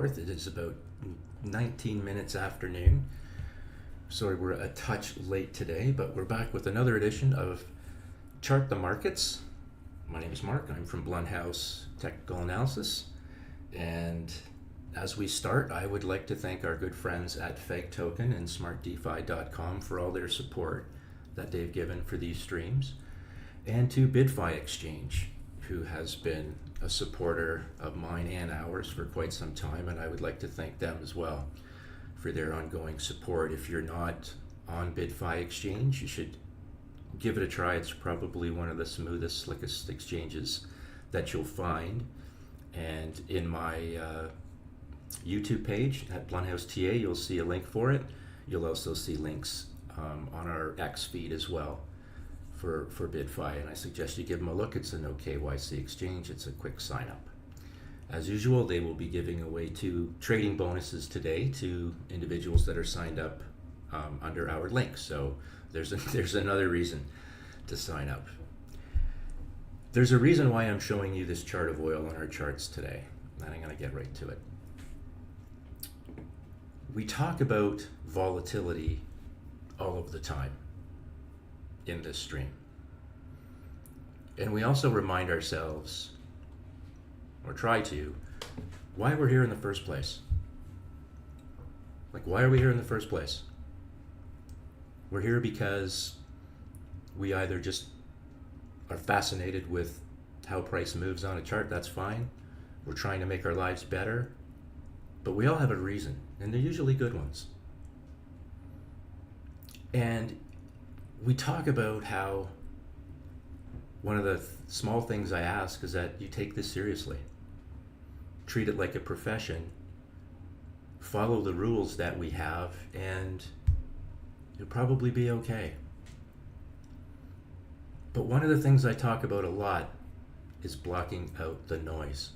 4th. It is about 19 minutes afternoon. Sorry, we're a touch late today, but we're back with another edition of Chart the Markets. My name is Mark. I'm from House Technical Analysis. And as we start, I would like to thank our good friends at FEG Token and smartdefi.com for all their support that they've given for these streams, and to BYDFi Exchange, who has been a supporter of mine and ours for quite some time, and I would like to thank them as well for their ongoing support. If you're not on BYDFi Exchange, you should give it a try. It's probably one of the smoothest, slickest exchanges that you'll find. And in my YouTube page at Blunhouse TA, you'll see a link for it. You'll also see links on our X feed as well for BYDFi, and I suggest you give them a look. It's a no KYC exchange. It's a quick sign up. As usual, they will be giving away 2 trading bonuses today to individuals that are signed up under our link. So there's another reason to sign up. There's a reason why I'm showing you this chart of oil on our charts today, and I'm going to get right to it. We talk about volatility all of the time in this stream. And we also remind ourselves, or try to, why we're here in the first place. Like, why are we here in the first place? We're here because we either just are fascinated with how price moves on a chart. That's fine. We're trying to make our lives better. But we all have a reason, and they're usually good ones. And we talk about how one of the small things I ask is that you take this seriously. Treat it like a profession. Follow the rules that we have, and you'll probably be okay. But one of the things I talk about a lot is blocking out the noise.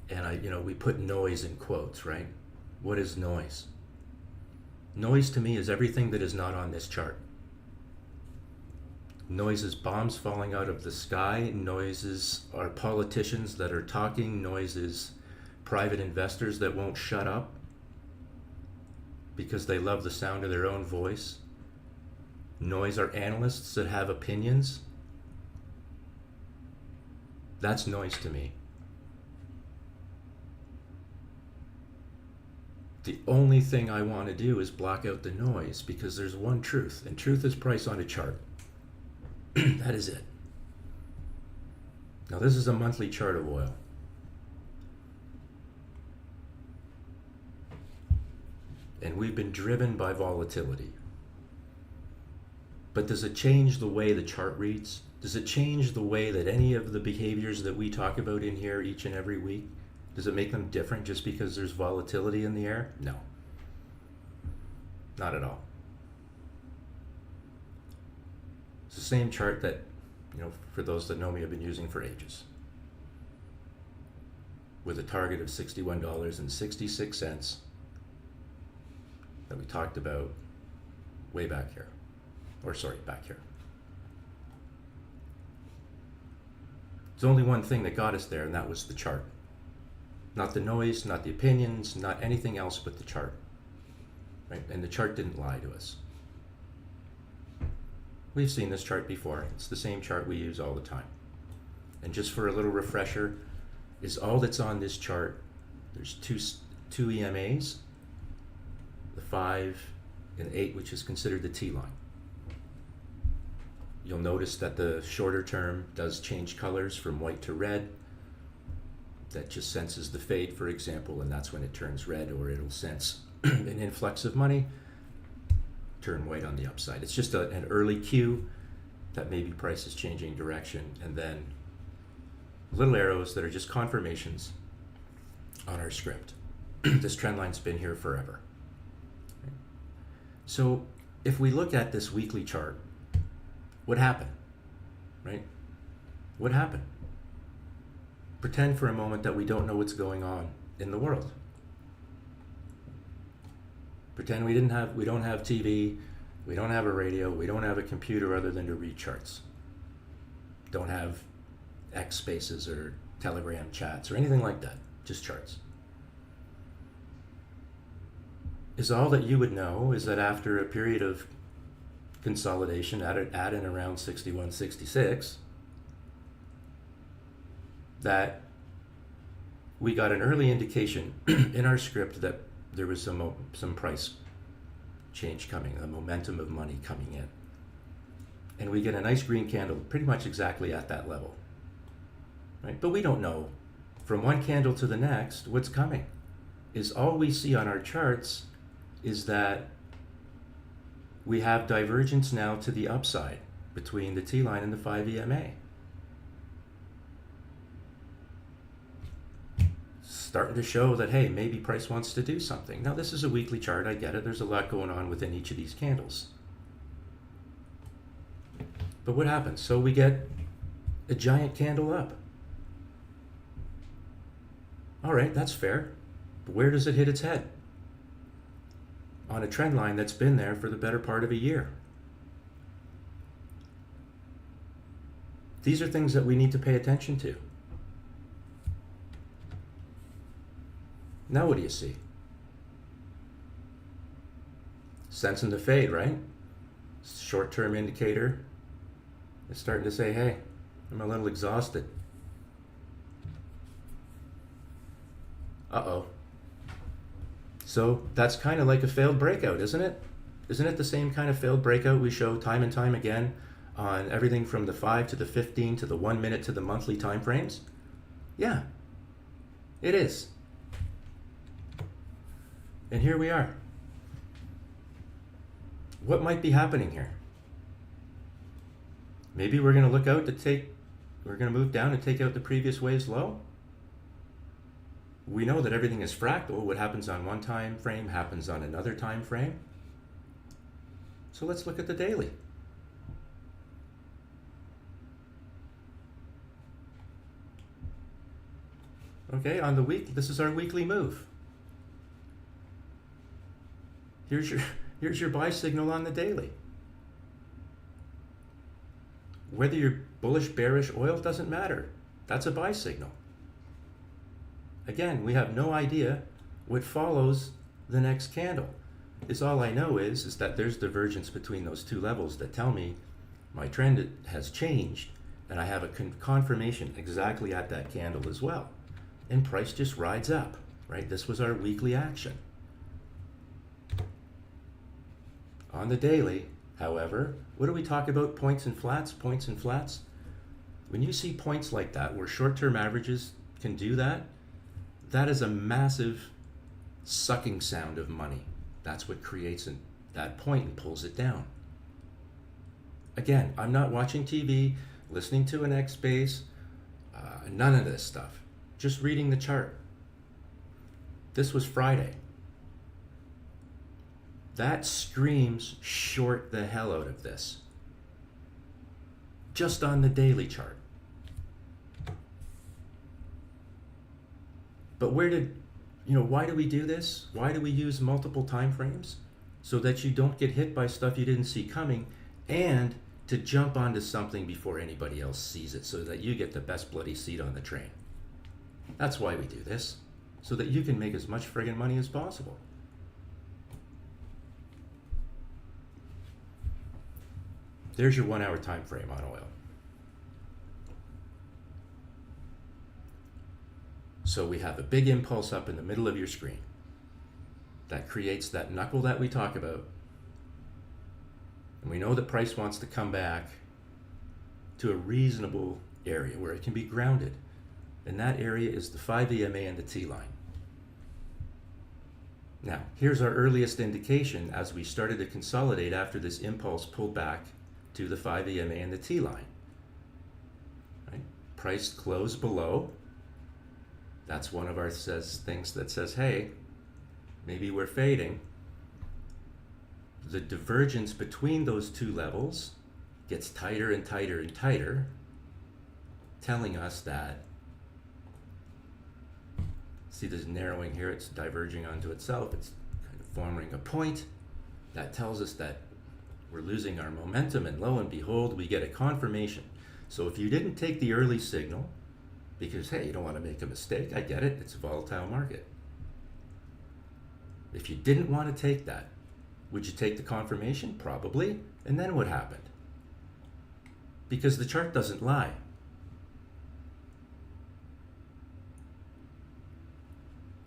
And we put noise in quotes, right? What is noise? Noise to me is everything that is not on this chart. Noise is bombs falling out of the sky. Noises are politicians that are talking. Noise is private investors that won't shut up because they love the sound of their own voice. Noise are analysts that have opinions. That's noise to me. The only thing I want to do is block out the noise, because there's one truth, and truth is price on a chart. That is it. Now, this is a monthly chart of oil. And we've been driven by volatility. But does it change the way the chart reads? Does it change the way that any of the behaviors that we talk about in here each and every week? Does it make them different just because there's volatility in the air? No. Not at all. It's the same chart that, for those that know me, I've been using for ages, with a target of $61.66 that we talked about way back here. Back here. There's only one thing that got us there, and that was the chart. Not the noise, not the opinions, not anything else but the chart. Right? And the chart didn't lie to us. We've seen this chart before. It's the same chart we use all the time. And just for a little refresher, is all that's on this chart, there's two EMAs, the 5 and 8, which is considered the T line. You'll notice that the shorter term does change colors from white to red. That just senses the fade, for example, and that's when it turns red, or it'll sense an influx of money, turn white on the upside. It's just an early cue that maybe price is changing direction, and then little arrows that are just confirmations on our script. This trend line's been here forever. So if we look at this weekly chart, what happened, right? What happened? Pretend for a moment that we don't know what's going on in the world. Pretend we don't have TV, we don't have a radio, we don't have a computer other than to read charts. Don't have X spaces or Telegram chats or anything like that. just charts, is all that you would know is that after a period of consolidation at and around 61, 66, that we got an early indication in our script that there was some price change coming, a momentum of money coming in. And we get a nice green candle pretty much exactly at that level, right? But we don't know from one candle to the next what's coming. Is all we see on our charts is that we have divergence now to the upside between the T-line and the 5 EMA. Starting to show that, hey, maybe price wants to do something. Now, this is a weekly chart. I get it. There's a lot going on within each of these candles. But what happens? So we get a giant candle up. All right, that's fair. But where does it hit its head? On a trend line that's been there for the better part of a year. These are things that we need to pay attention to. Now what do you see? Sensing the fade, right? Short-term indicator. It's starting to say, hey, I'm a little exhausted. Uh-oh. So that's kind of like a failed breakout, isn't it? Isn't it the same kind of failed breakout we show time and time again on everything from the 5 to the 15 to the 1 minute to the monthly time frames? Yeah, it is. And here we are. What might be happening here? Maybe we're going to we're going to move down and take out the previous wave's low. We know that everything is fractal. What happens on one time frame happens on another time frame. So let's look at the daily. Okay, on the week, this is our weekly move. Here's your buy signal on the daily. Whether you're bullish, bearish, oil, doesn't matter. That's a buy signal. Again, we have no idea what follows the next candle. All I know is that there's divergence between those two levels that tell me my trend has changed, and I have a confirmation exactly at that candle as well. And price just rides up, right? This was our weekly action. On the daily, however, what do we talk about? Points and flats, points and flats. When you see points like that, where short-term averages can do that, that is a massive sucking sound of money. That's what creates that point and pulls it down. Again, I'm not watching TV, listening to an X-Base, none of this stuff. Just reading the chart. This was Friday. That screams short the hell out of this. Just on the daily chart. But why do we do this? Why do we use multiple time frames? So that you don't get hit by stuff you didn't see coming, and to jump onto something before anybody else sees it, so that you get the best bloody seat on the train. That's why we do this, so that you can make as much friggin' money as possible. There's your 1 hour time frame on oil. So we have a big impulse up in the middle of your screen. That creates that knuckle that we talk about. And we know that price wants to come back to a reasonable area where it can be grounded. And that area is the 5 EMA and the T-line. Now, here's our earliest indication as we started to consolidate after this impulse pulled back to the 5 EMA and the T-line. Right? Price closed below. That's one of our things that says, hey, maybe we're fading. The divergence between those two levels gets tighter and tighter and tighter, telling us that, see this narrowing here, it's diverging onto itself, it's kind of forming a point. That tells us that we're losing our momentum, and lo and behold, we get a confirmation. So if you didn't take the early signal, Because, hey, you don't want to make a mistake. I get it. It's a volatile market. If you didn't want to take that, would you take the confirmation? Probably. And then what happened? Because the chart doesn't lie.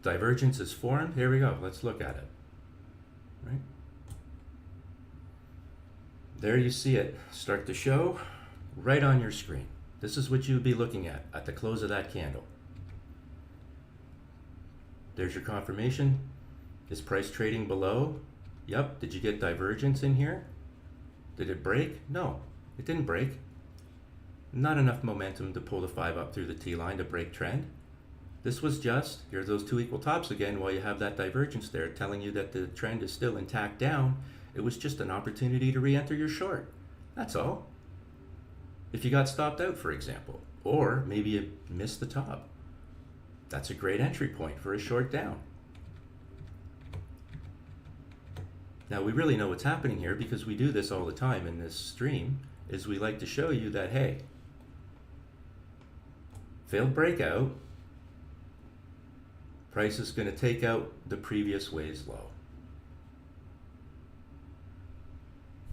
Divergence is formed. Here we go. Let's look at it. Right? There you see it start to show right on your screen. This is what you would be looking at the close of that candle. There's your confirmation. Is price trading below? Yep. Did you get divergence in here? Did it break? No, it didn't break. Not enough momentum to pull the 5 up through the T-line to break trend. This was just, here's those two equal tops again while you have that divergence there telling you that the trend is still intact down. It was just an opportunity to re-enter your short. That's all. If you got stopped out, for example, or maybe you missed the top, that's a great entry point for a short down. Now we really know what's happening here because we do this all the time in this stream, is we like to show you that, hey, failed breakout, price is going to take out the previous wave's low.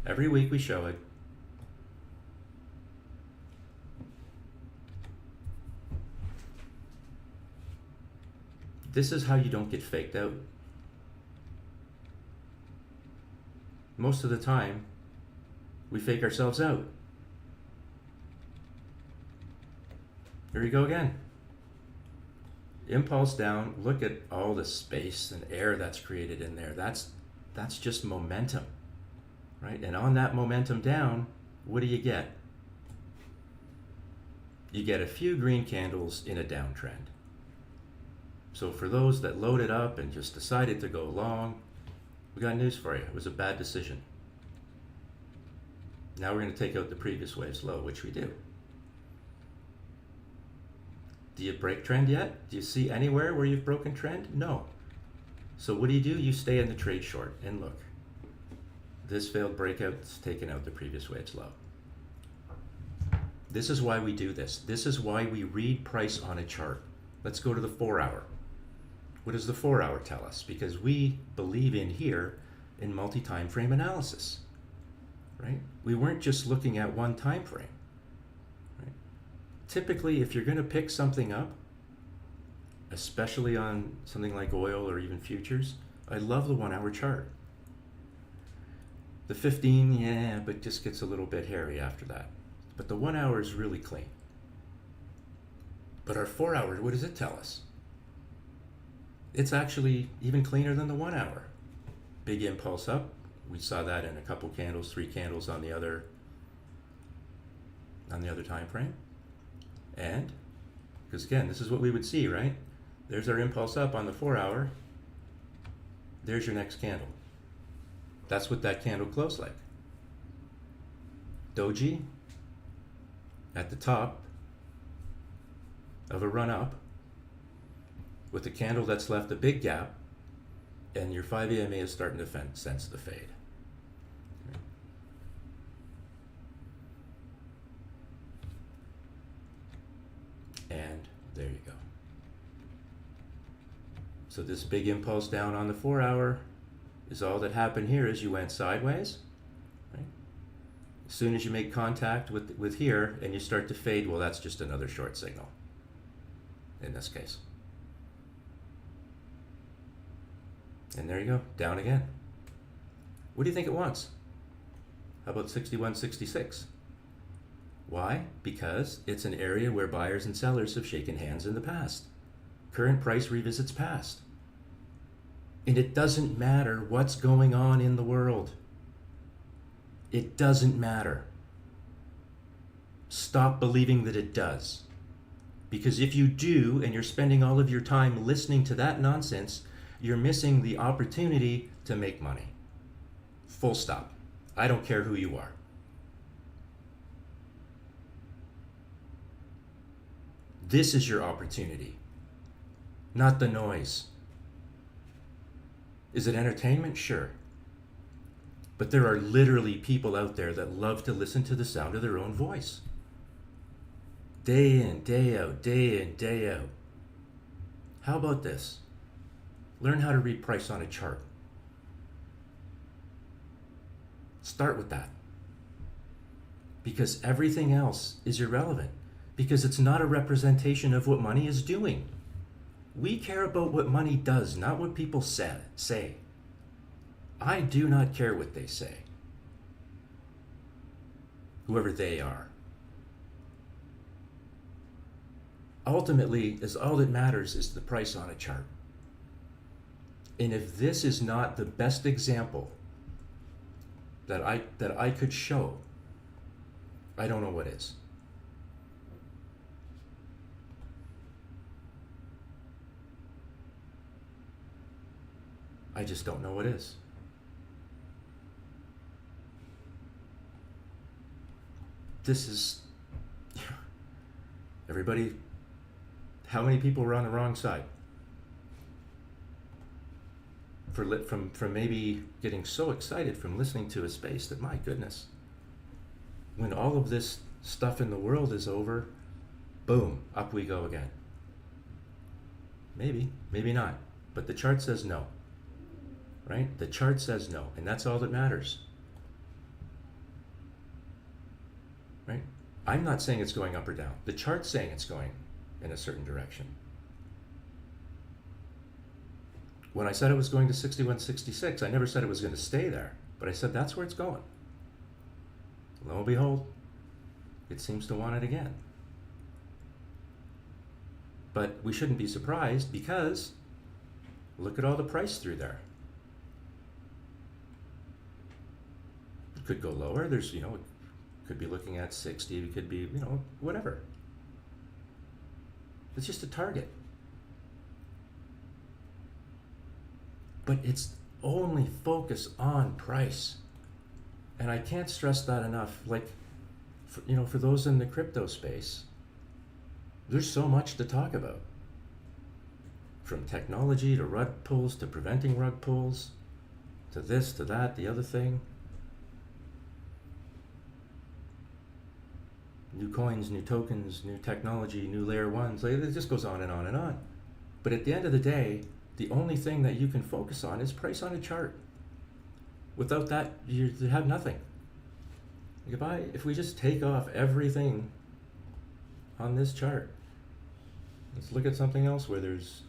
Every week we show it. This is how you don't get faked out. Most of the time, we fake ourselves out. Here we go again. Impulse down. Look at all the space and air that's created in there. That's just momentum, right? And on that momentum down, what do you get? You get a few green candles in a downtrend. So for those that loaded up and just decided to go long, we got news for you. It was a bad decision. Now we're going to take out the previous wave's low, which we do. Do you break trend yet? Do you see anywhere where you've broken trend? No. So what do? You stay in the trade short and look. This failed breakout's taken out the previous wave's low. This is why we do this. This is why we read price on a chart. Let's go to the 4-hour. What does the 4-hour tell us? Because we believe in here in multi-time frame analysis, right? We weren't just looking at one time frame, right? Typically, if you're going to pick something up, especially on something like oil or even futures, I love the 1-hour chart. The 15, yeah, but just gets a little bit hairy after that. But the 1-hour is really clean. But our 4-hour, what does it tell us? It's actually even cleaner than the 1-hour. Big impulse up. We saw that in a couple candles, 3 candles on the other time frame. And, because again, this is what we would see, right? There's our impulse up on the 4-hour. There's your next candle. That's what that candle closed like. Doji at the top of a run up with a candle that's left a big gap, and your 5 EMA is starting to sense the fade. And there you go. So this big impulse down on the 4-hour is all that happened here is you went sideways. Right? As soon as you make contact with here and you start to fade, well, that's just another short signal in this case. And there you go, down again. What do you think it wants? How about 61.66? Why? Because it's an area where buyers and sellers have shaken hands in the past. Current price revisits past. And it doesn't matter what's going on in the world. It doesn't matter. Stop believing that it does. Because if you do, and you're spending all of your time listening to that nonsense, you're missing the opportunity to make money. Full stop. I don't care who you are. This is your opportunity, not the noise. Is it entertainment? Sure. But there are literally people out there that love to listen to the sound of their own voice. Day in, day out, day in, day out. How about this? Learn how to read price on a chart. Start with that. Because everything else is irrelevant. Because it's not a representation of what money is doing. We care about what money does, not what people say. I do not care what they say. Whoever they are. Ultimately, all that matters is the price on a chart. And if this is not the best example that I could show, I don't know what is. I just don't know what is. This is, everybody, how many people were on the wrong side? From maybe getting so excited from listening to a space that, my goodness, when all of this stuff in the world is over, boom, up we go again. Maybe, maybe not, but the chart says no, right? The chart says no, and that's all that matters, right? I'm not saying it's going up or down. The chart's saying it's going in a certain direction. When I said it was going to 61.66, I never said it was going to stay there, but I said that's where it's going. Lo and behold, it seems to want it again. But we shouldn't be surprised because look at all the price through there. It could go lower. There's, it could be looking at 60. It could be, whatever. It's just a target. But it's only focus on price. And I can't stress that enough. Like, for those in the crypto space, there's so much to talk about. From technology to rug pulls to preventing rug pulls to this, to that, the other thing. New coins, new tokens, new technology, new layer ones. It just goes on and on and on. But at the end of the day, the only thing that you can focus on is price on a chart. Without that, you have nothing. If we just take off everything on this chart, let's look at something else where there's,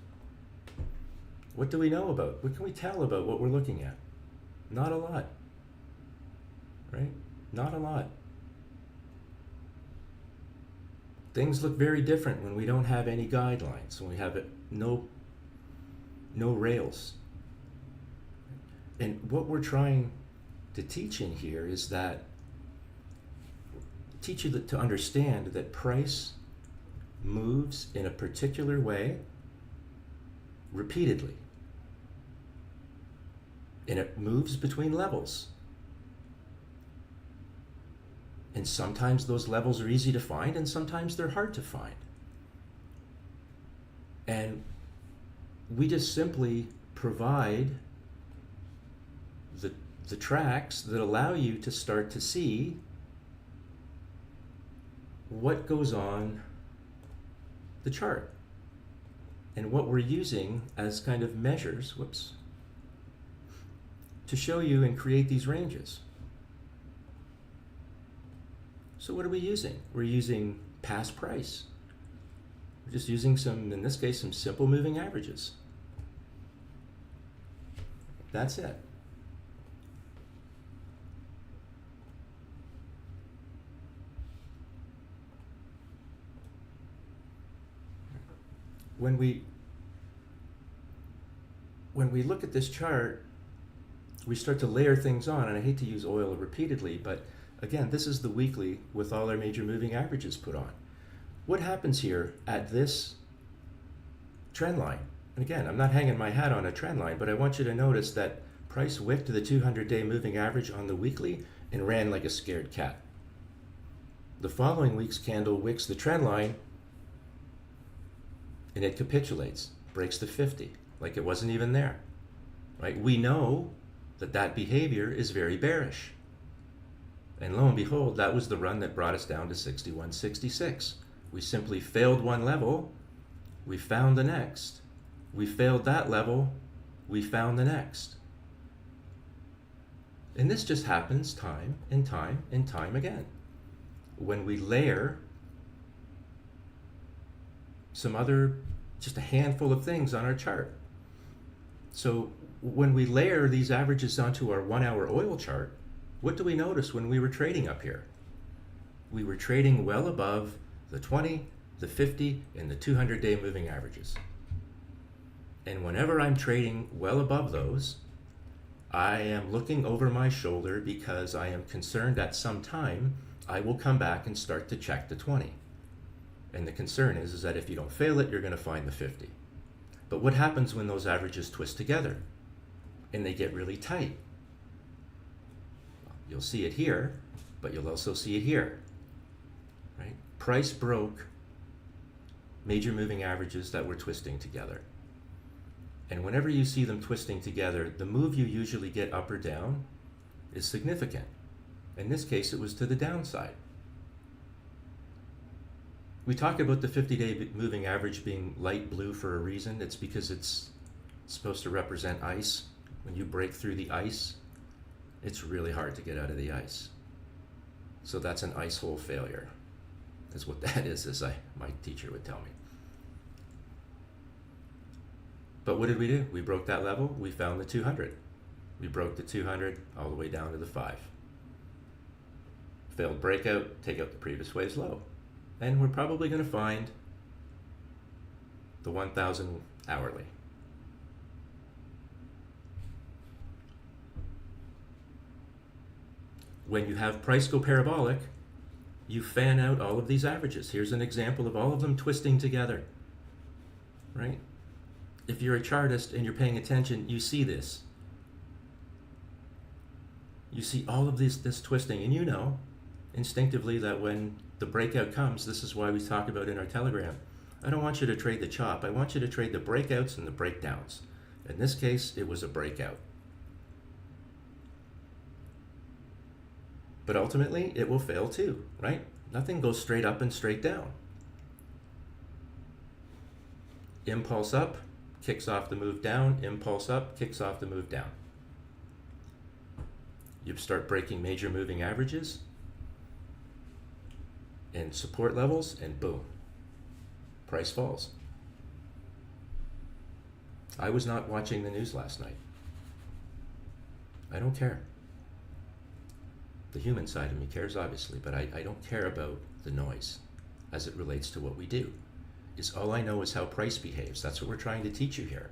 what do we know about? What can we tell about what we're looking at? Not a lot, right? Not a lot. Things look very different when we don't have any guidelines, when we have no rails. And what we're trying to teach in here is that, teach you to understand that price moves in a particular way repeatedly. And it moves between levels. And sometimes those levels are easy to find and sometimes they're hard to find. And we just simply provide the tracks that allow you to start to see what goes on the chart and what we're using as kind of measures, to show you and create these ranges. So what are we using? We're using past price. We're just using in this case, some simple moving averages. That's it. When we look at this chart, we start to layer things on, and I hate to use oil repeatedly, but again, this is the weekly with all our major moving averages put on. What happens here at this trend line? And again, I'm not hanging my hat on a trend line, but I want you to notice that price wicked the 200-day moving average on the weekly and ran like a scared cat. The following week's candle wicks the trend line and it capitulates, breaks the 50, like it wasn't even there, right? We know that behavior is very bearish. And lo and behold, that was the run that brought us down to 61.66. We simply failed one level, we found the next. We failed that level, we found the next. And this just happens time and time and time again. When we layer some other, just a handful of things on our chart. So when we layer these averages onto our 1 hour oil chart, what do we notice when we were trading up here? We were trading well above the 20, the 50, and the 200-day moving averages. And whenever I'm trading well above those, I am looking over my shoulder because I am concerned at some time I will come back and start to check the 20. And the concern is that if you don't fail it, you're going to find the 50. But what happens when those averages twist together and they get really tight? You'll see it here, but you'll also see it here, right? Price broke major moving averages that were twisting together. And whenever you see them twisting together, the move you usually get up or down is significant. In this case, it was to the downside. We talk about the 50-day moving average being light blue for a reason. It's because it's supposed to represent ice. When you break through the ice, it's really hard to get out of the ice. So that's an ice hole failure. That's what that is, as my teacher would tell me. But what did we do? We broke that level. We found the 200. We broke the 200 all the way down to the 5. Failed breakout, take out the previous wave's low. And we're probably going to find the 1,000 hourly. When you have price go parabolic, you fan out all of these averages. Here's an example of all of them twisting together, right? If you're a chartist and you're paying attention, you see this. You see all of this twisting, and you know instinctively that when the breakout comes, this is why we talk about in our Telegram. I don't want you to trade the chop. I want you to trade the breakouts and the breakdowns. In this case, it was a breakout. But ultimately, it will fail too, right? Nothing goes straight up and straight down. Impulse up, kicks off the move down. Impulse up, kicks off the move down. You start breaking major moving averages and support levels, and boom, price falls. I was not watching the news last night. I don't care. The human side of me cares, obviously, but I don't care about the noise as it relates to what we do. Is all I know is how price behaves. That's what we're trying to teach you here.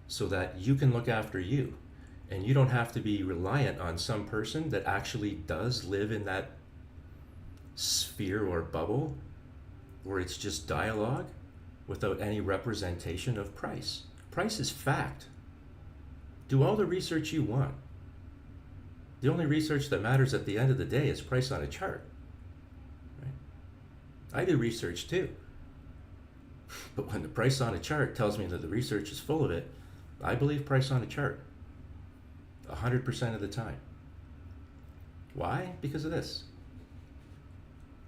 So that you can look after you, and you don't have to be reliant on some person that actually does live in that sphere or bubble where it's just dialogue without any representation of price. Price is fact. Do all the research you want. The only research that matters at the end of the day is price on a chart. Right? I do research too. But when the price on a chart tells me that the research is full of it, I believe price on a chart 100% of the time. Why? Because of this.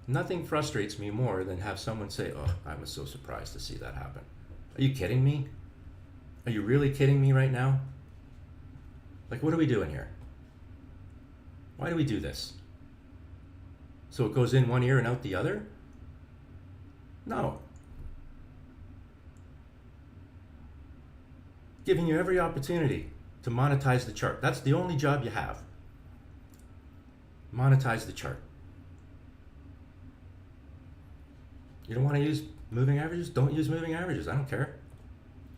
Nothing frustrates me more than have someone say, "Oh, I was so surprised to see that happen." Are you kidding me? Are you really kidding me right now? Like, what are we doing here? Why do we do this? So it goes in one ear and out the other? No. Giving you every opportunity to monetize the chart. That's the only job you have. Monetize the chart. You don't want to use moving averages? Don't use moving averages. I don't care.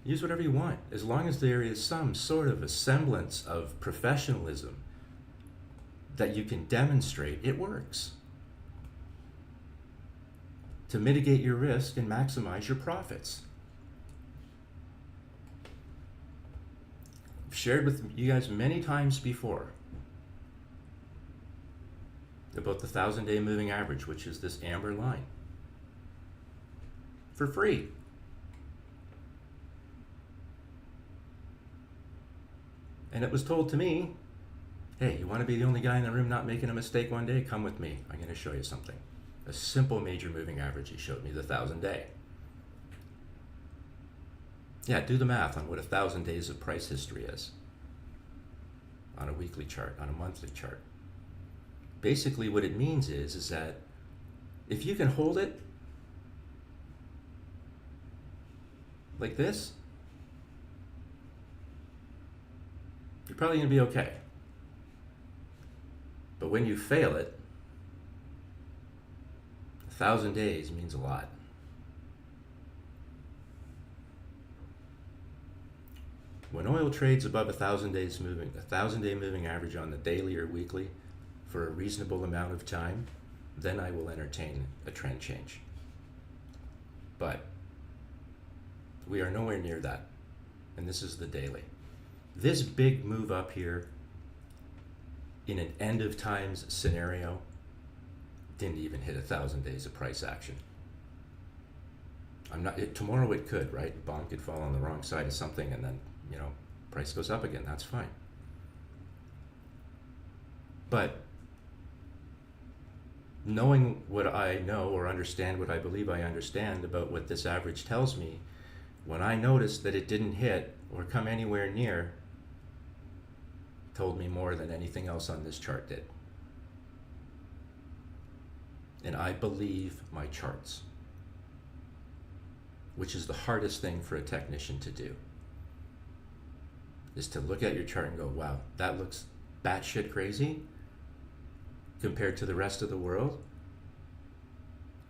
Use whatever you want, as long as there is some sort of a semblance of professionalism that you can demonstrate it works to mitigate your risk and maximize your profits. I've shared with you guys many times before about the 1,000-day moving average, which is this amber line, for free. And it was told to me, hey, you want to be the only guy in the room not making a mistake one day? Come with me. I'm going to show you something. A simple major moving average. He showed me the 1,000-day. Yeah, do the math on what 1,000 days of price history is on a weekly chart, on a monthly chart. Basically what it means is that if you can hold it like this, you're probably going to be okay. But when you fail it, 1,000 days means a lot. When oil trades above 1,000-day moving average on the daily or weekly for a reasonable amount of time, then I will entertain a trend change. But we are nowhere near that, and this is the daily. This big move up here in an end of times scenario didn't even hit 1,000 days of price action. Tomorrow it could, right? Bond could fall on the wrong side of something and then, price goes up again. That's fine. But knowing what I know or understand what I believe I understand about what this average tells me, when I noticed that it didn't hit or come anywhere near, told me more than anything else on this chart did. And I believe my charts, which is the hardest thing for a technician to do, is to look at your chart and go, wow, that looks batshit crazy compared to the rest of the world,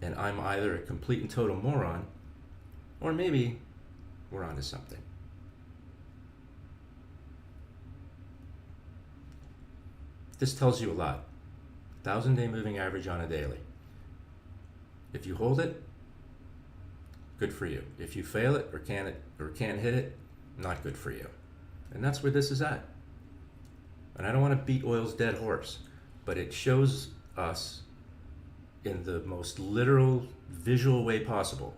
and I'm either a complete and total moron, or maybe we're onto something. This tells you a lot. 1,000-day moving average on a daily. If you hold it, good for you. If you fail it or can't hit it, not good for you. And that's where this is at. And I don't want to beat oil's dead horse, but it shows us in the most literal, visual way possible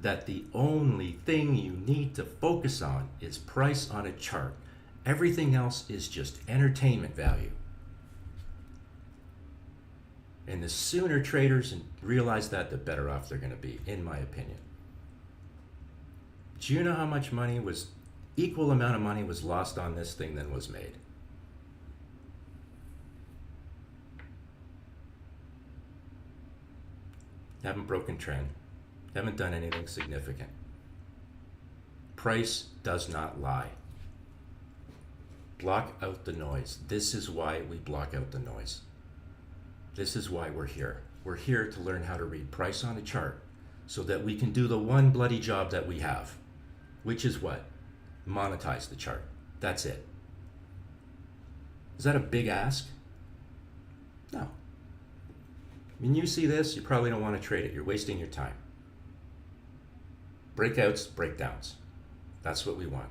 that the only thing you need to focus on is price on a chart. Everything else is just entertainment value. And the sooner traders realize that, the better off they're going to be, in my opinion. Do you know how much money equal amount of money was lost on this thing than was made? Haven't broken trend. Haven't done anything significant. Price does not lie. Block out the noise. This is why we block out the noise. This is why we're here. We're here to learn how to read price on a chart so that we can do the one bloody job that we have, which is what? Monetize the chart. That's it. Is that a big ask? No. When you see this, you probably don't want to trade it. You're wasting your time. Breakouts, breakdowns. That's what we want.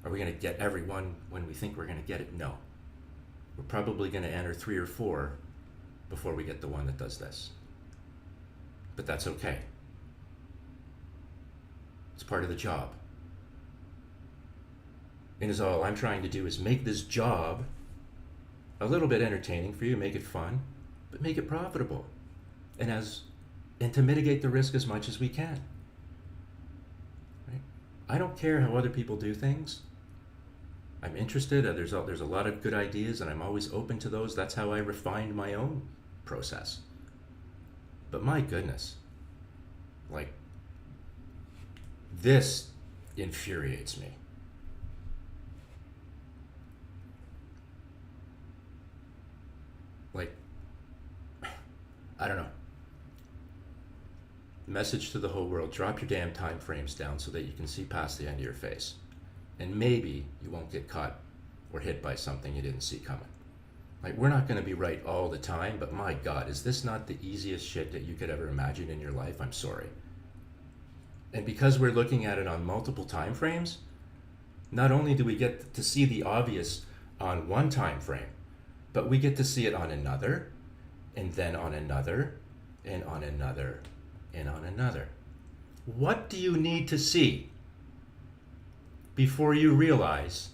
Are we going to get everyone when we think we're going to get it? No. We're probably going to enter 3 or 4 before we get the one that does this. But that's okay. It's part of the job. And is all I'm trying to do is make this job a little bit entertaining for you, make it fun, but make it profitable. And to mitigate the risk as much as we can. Right? I don't care how other people do things. I'm interested. There's a lot of good ideas, and I'm always open to those. That's how I refined my own process. But my goodness, this infuriates me. I don't know. Message to the whole world: drop your damn time frames down so that you can see past the end of your face. And maybe you won't get caught or hit by something you didn't see coming. We're not going to be right all the time, but my God, is this not the easiest shit that you could ever imagine in your life? I'm sorry. And because we're looking at it on multiple time frames, not only do we get to see the obvious on one time frame, but we get to see it on another, and then on another, and on another, and on another. What do you need to see before you realize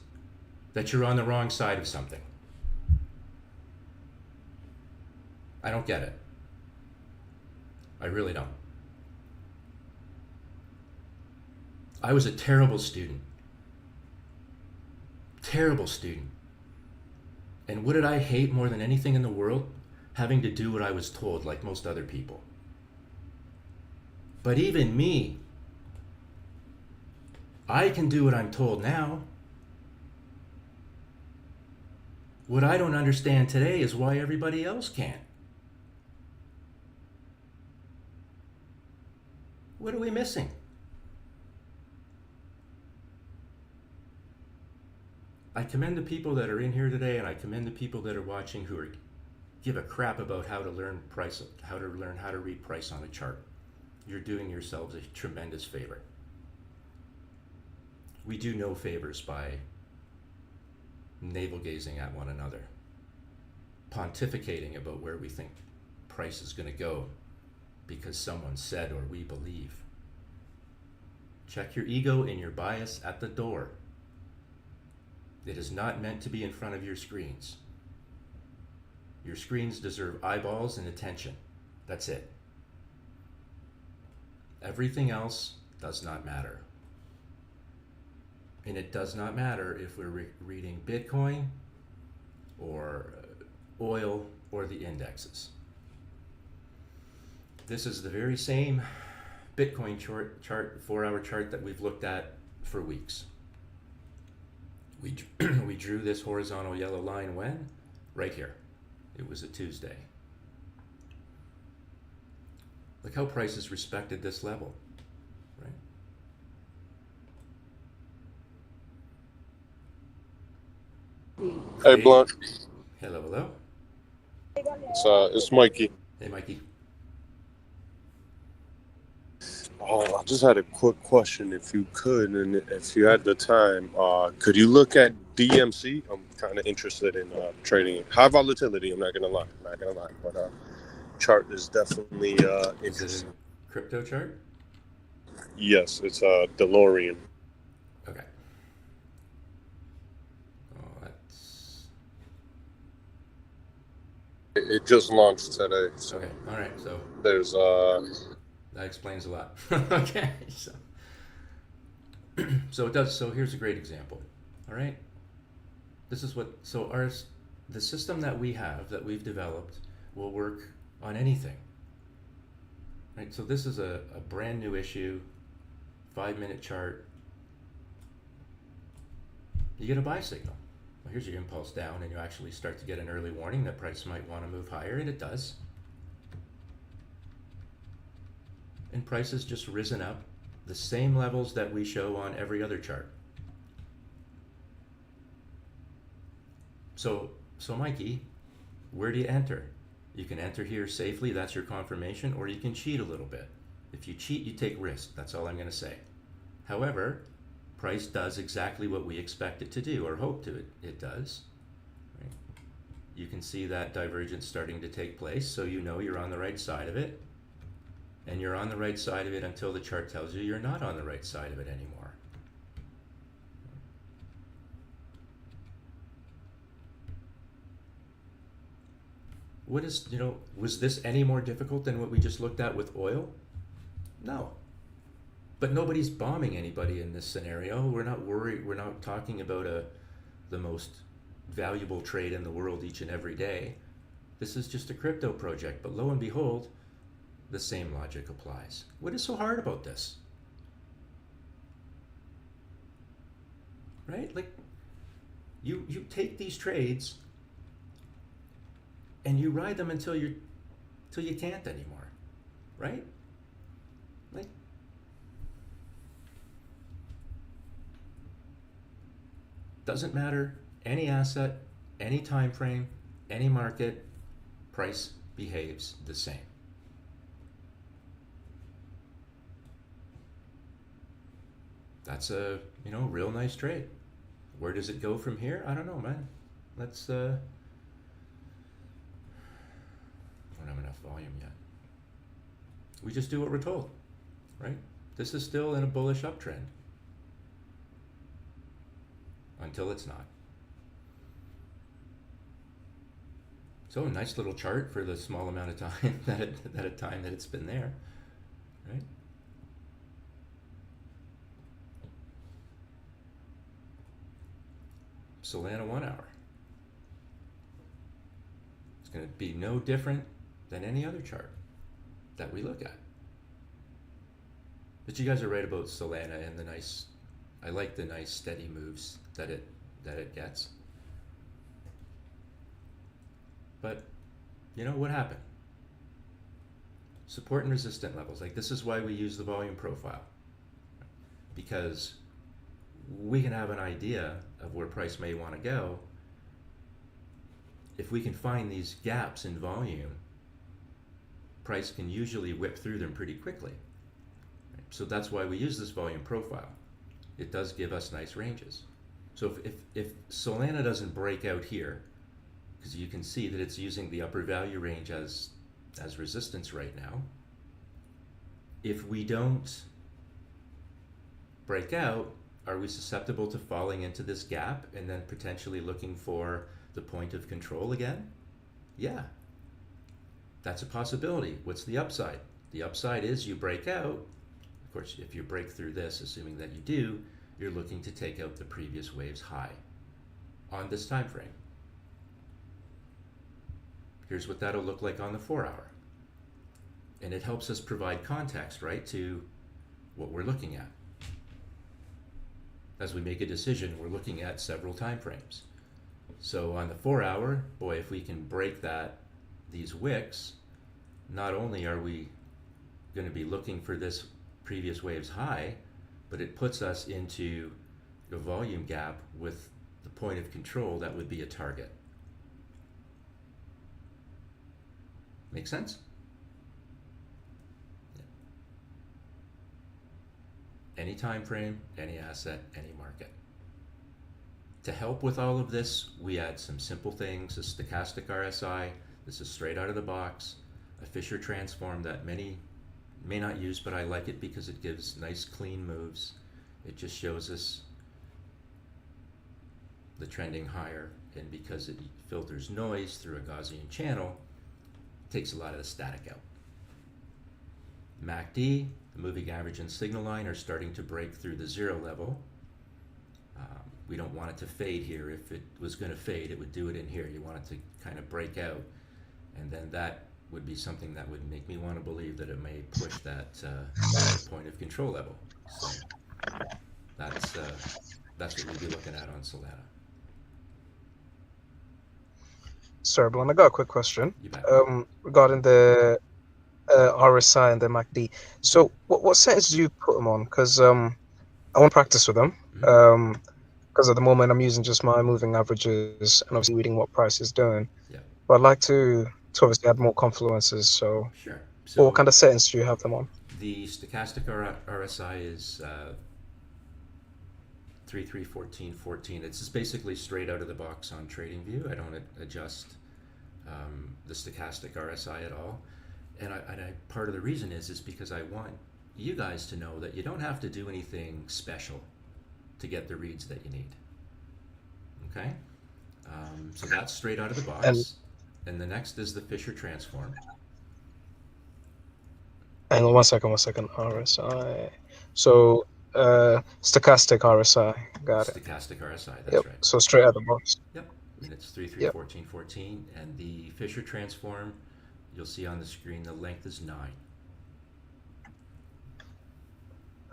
that you're on the wrong side of something? I don't get it. I really don't. I was a terrible student. Terrible student. And what did I hate more than anything in the world? Having to do what I was told, like most other people. But even me, I can do what I'm told now. What I don't understand today is why everybody else can't. What are we missing? I commend the people that are in here today, and I commend the people that are watching who give a crap about how to learn how to read price on a chart. You're doing yourselves a tremendous favor. We do no favors by navel gazing at one another, pontificating about where we think price is going to go because someone said or we believe. Check your ego and your bias at the door. It is not meant to be in front of your screens. Your screens deserve eyeballs and attention. That's it. Everything else does not matter. And it does not matter if we're reading Bitcoin or oil or the indexes. This is the very same Bitcoin chart, 4-hour chart that we've looked at for weeks. We drew this horizontal yellow line when? Right here. It was a Tuesday. Look how prices respected this level, right? Hey, Blunt. Hello, hello. It's Mikey. Hey, Mikey. Oh, I just had a quick question, if you could, and if you had the time, could you look at DMC? I'm kind of interested in trading it. High volatility. I'm not gonna lie, but chart is definitely Is it interesting. a crypto chart? Yes, it's DeLorean. Okay. Oh, that's It just launched today. So okay. All right. So there's that explains a lot. Okay. So it does. So here's a great example. All right. This is what. So the system that we've developed will work on anything. Right. So this is a brand new issue, 5-minute chart. You get a buy signal. Well, here's your impulse down, and you actually start to get an early warning that price might want to move higher, and it does. And price has just risen up the same levels that we show on every other chart. So Mikey, where do you enter? You can enter here safely, that's your confirmation, or you can cheat a little bit. If you cheat, you take risk. That's all I'm going to say. However, price does exactly what we expect it to do, or hope it does. Right? You can see that divergence starting to take place, so you know you're on the right side of it. And you're on the right side of it until the chart tells you you're not on the right side of it anymore. Was this any more difficult than what we just looked at with oil? No. But nobody's bombing anybody in this scenario. We're not worried. We're not talking about the most valuable trade in the world each and every day. This is just a crypto project. But lo and behold, the same logic applies. What is so hard about this? Right? Like, you take these trades and you ride them until you can't anymore, right? Like, doesn't matter any asset, any time frame, any market, price behaves the same. That's a real nice trade. Where does it go from here? I don't know, man. Let's I don't have enough volume yet. We just do what we're told, right? This is still in a bullish uptrend until it's not. So a nice little chart for the small amount of time that it's been there, right? Solana 1 hour. It's going to be no different than any other chart that we look at. But you guys are right about Solana and the nice, I like the nice steady moves that it gets. But you know what happened? Support and resistance levels. Like, this is why we use the volume profile, because we can have an idea of where price may want to go. If we can find these gaps in volume, price can usually whip through them pretty quickly. So that's why we use this volume profile. It does give us nice ranges. So if Solana doesn't break out here, because you can see that it's using the upper value range as resistance right now, if we don't break out, are we susceptible to falling into this gap and then potentially looking for the point of control again? Yeah, that's a possibility. What's the upside? The upside is you break out. Of course, if you break through this, assuming that you do, you're looking to take out the previous wave's high on this time frame. Here's what that'll look like on the 4 hour. And it helps us provide context, right, to what we're looking at. As we make a decision, we're looking at several time frames. So on the 4 hour, boy, if we can break these wicks, not only are we going to be looking for this previous wave's high, but it puts us into a volume gap with the point of control that would be a target. Make sense? Yeah. Any time frame, any asset, any market. To help with all of this, we add some simple things: a stochastic RSI. This is straight out of the box. A Fisher transform that many may not use, but I like it because it gives nice clean moves. It just shows us the trending higher, and because it filters noise through a Gaussian channel, it takes a lot of the static out. MACD, the moving average and signal line are starting to break through the 0 level. We don't want it to fade here. If it was going to fade, it would do it in here. You want it to kind of break out, and then that would be something that would make me want to believe that it may push that point of control level. So that's what we'd be looking at on Solana. Sorry, Blum, I got a quick question. You bet. Regarding the RSI and the MACD. So what settings do you put them on? Because I want to practice with them. Because at the moment I'm using just my moving averages and obviously reading what price is doing. Yeah. But I'd like to obviously add more confluences. So, Sure. So what kind of settings do you have them on? The stochastic RSI is 331414. It's just basically straight out of the box on TradingView. I don't adjust the stochastic RSI at all. And part of the reason is because I want you guys to know that you don't have to do anything special to get the reads that you need. Okay? So that's straight out of the box. And the next is the Fisher transform. Hang on one second. RSI. So stochastic RSI. Got it. Stochastic RSI, that's Yep. right. So straight out of the box. Yep. And it's 331414. And the Fisher transform, you'll see on the screen, the length is 9.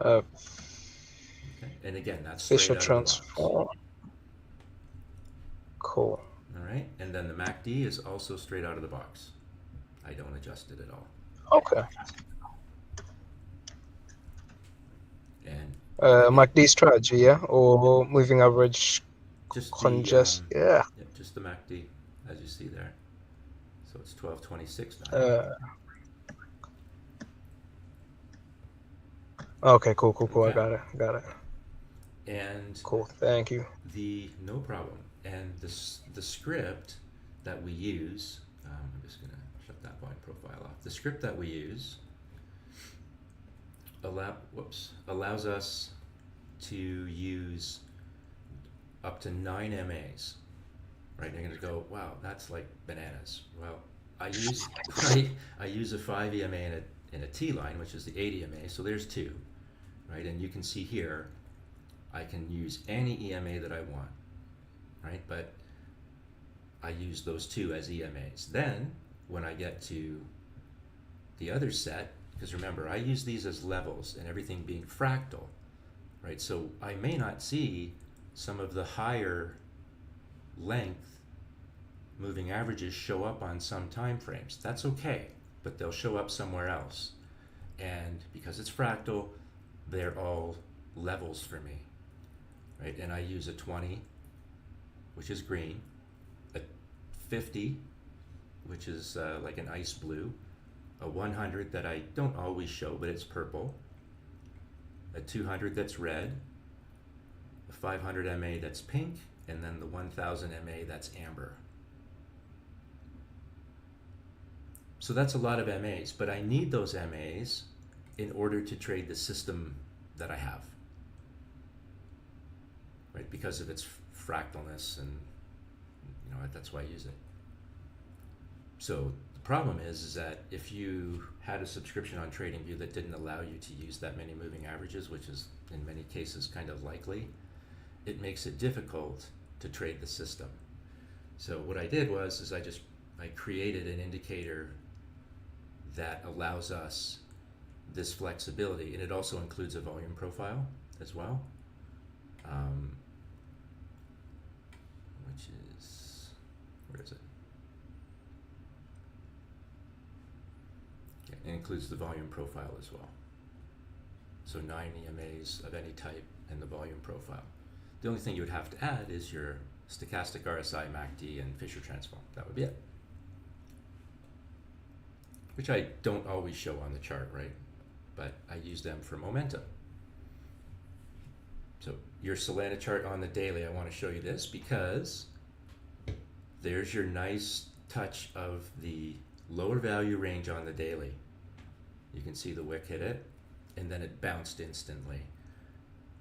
Okay. And again, that's straight Fisher out of the box. transform. Cool. All right. And then the MACD is also straight out of the box. I don't adjust it at all. Okay. And MACD strategy, yeah, or moving average just congest, the yeah. Just the MACD, as you see there. So it's 1226. Okay, cool. Okay. I got it. And Cool, thank you. No problem. And the script that we use, I'm just gonna shut that volume profile off. The script that we use allows us to use up to 9 MAs. right? And you're going to go, wow, that's like bananas. Well, I use right, I use a 5 EMA in a T line, which is the 8 EMA. So there's two, right? And you can see here, I can use any EMA that I want, right? But I use those two as EMAs. Then when I get to the other set, because remember, I use these as levels and everything being fractal, right? So I may not see some of the higher length moving averages show up on some time frames. That's okay, but they'll show up somewhere else. And because it's fractal, they're all levels for me, right? And I use a 20, which is green, a 50, which is like an ice blue, a 100 that I don't always show, but it's purple, a 200 that's red, a 500 MA that's pink, and then the 1000 MA that's amber. So that's a lot of MAs, but I need those MAs in order to trade the system that I have, right? Because of its fractalness, and that's why I use it. So the problem is that if you had a subscription on TradingView that didn't allow you to use that many moving averages, which is in many cases kind of likely, it makes it difficult to trade the system. So what I did was I created an indicator that allows us this flexibility, and it also includes a volume profile as well, which is, where is it? Yeah, it includes the volume profile as well. So 9 EMAs of any type and the volume profile. The only thing you would have to add is your stochastic RSI, MACD, and Fisher transform. That would be it. Which I don't always show on the chart, right? But I use them for momentum. So your Solana chart on the daily, I want to show you this because there's your nice touch of the lower value range on the daily. You can see the wick hit it, and then it bounced instantly,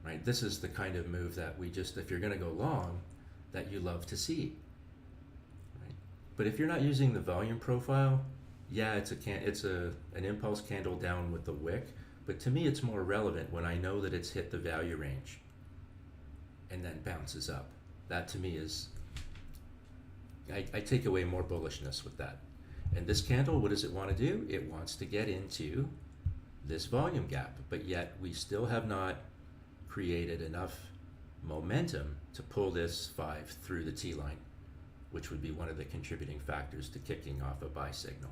right? This is the kind of move that if you're going to go long, that you love to see, right? But if you're not using the volume profile, yeah, it's an impulse candle down with the wick, but to me it's more relevant when I know that it's hit the value range and then bounces up. That to me is, I take away more bullishness with that. And this candle, what does it want to do? It wants to get into this volume gap, but yet we still have not created enough momentum to pull this 5 through the T line, which would be one of the contributing factors to kicking off a buy signal.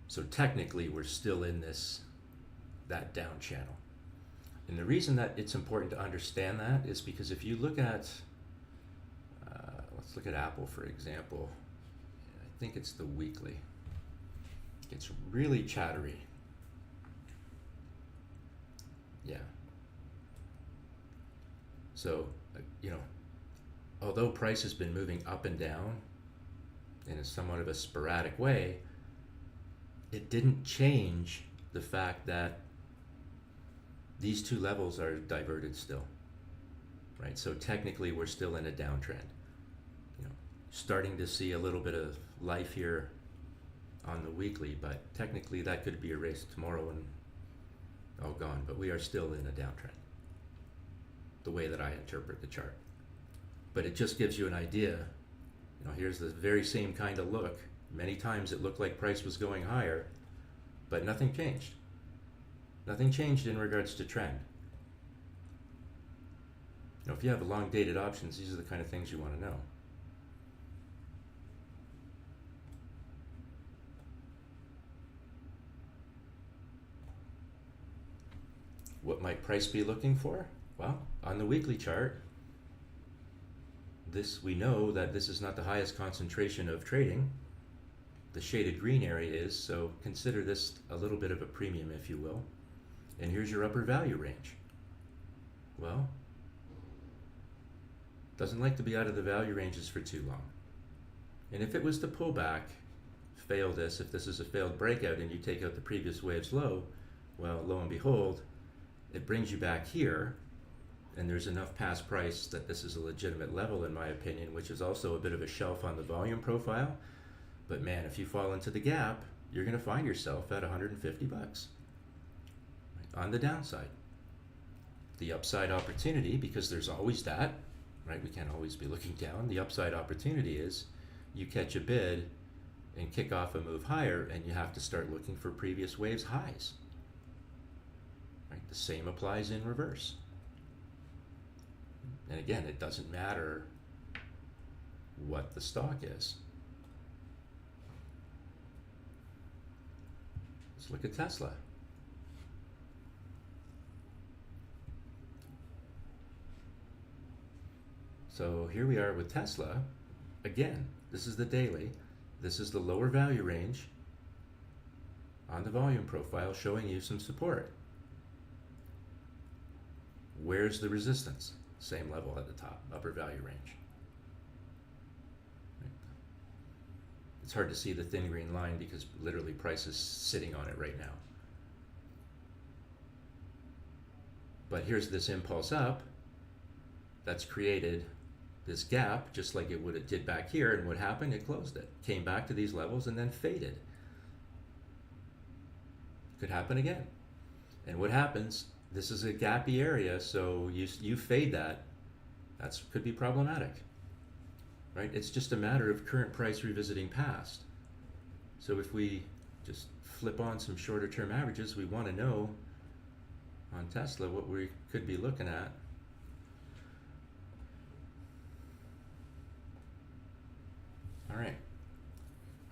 So technically we're still in that down channel. And the reason that it's important to understand that is because if you look at, let's look at Apple for example. I think it's the weekly. It's really chattery. Yeah. So, although price has been moving up and down in a somewhat of a sporadic way, it didn't change the fact that these two levels are diverted still, right? So technically we're still in a downtrend. Starting to see a little bit of life here on the weekly, but technically that could be erased tomorrow and all gone, but we are still in a downtrend, the way that I interpret the chart. But it just gives you an idea. Here's the very same kind of look. Many times it looked like price was going higher, but nothing changed. Nothing changed in regards to trend. If you have long dated options, these are the kind of things you want to know. What might price be looking for? Well, on the weekly chart, we know that this is not the highest concentration of trading. The shaded green area is, so consider this a little bit of a premium, if you will. And here's your upper value range. Well, doesn't like to be out of the value ranges for too long. And if it was to pull back, fail this, if this is a failed breakout and you take out the previous wave's low, well, lo and behold, it brings you back here, and there's enough past price that this is a legitimate level in my opinion, which is also a bit of a shelf on the volume profile. But man, if you fall into the gap, you're going to find yourself at 150 bucks on the downside. The upside opportunity, because there's always that, right? We can't always be looking down. The upside opportunity is you catch a bid and kick off a move higher, and you have to start looking for previous waves highs. Right? The same applies in reverse. And again, it doesn't matter what the stock is. Let's look at Tesla. So here we are with Tesla. Again, this is the daily. This is the lower value range on the volume profile showing you some support. Where's the resistance? Same level at the top, upper value range. It's hard to see the thin green line because literally price is sitting on it right now. But here's this impulse up that's created this gap, just like it did back here, and what happened? It closed it, came back to these levels, and then faded. Could happen again. And what happens? This is a gappy area, so you fade that. That's could be problematic, right? It's just a matter of current price revisiting past. So if we just flip on some shorter term averages, we want to know on Tesla what we could be looking at. All right.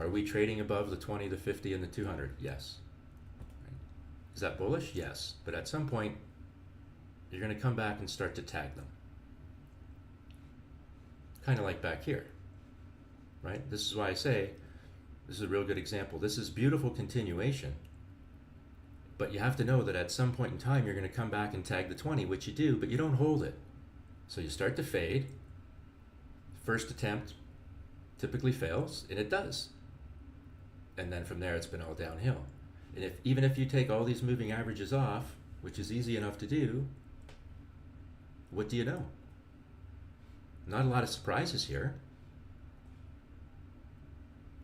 Are we trading above the 20, the 50, and the 200? Yes. Right. Is that bullish? Yes. But at some point, you're going to come back and start to tag them. Kind of like back here, right? This is why I say this is a real good example. This is beautiful continuation. But you have to know that at some point in time, you're going to come back and tag the 20, which you do, but you don't hold it. So you start to fade. First attempt typically fails, and it does. And then from there, it's been all downhill. And even if you take all these moving averages off, which is easy enough to do, what do you know? Not a lot of surprises here,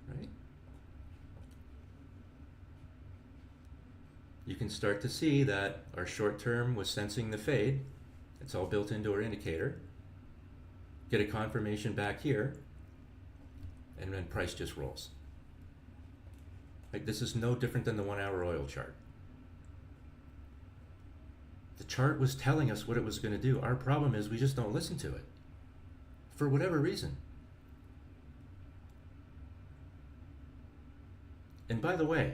right? You can start to see that our short term was sensing the fade. It's all built into our indicator. Get a confirmation back here, and then price just rolls. Like, this is no different than the 1 hour oil chart. The chart was telling us what it was going to do. Our problem is we just don't listen to it for whatever reason. And by the way,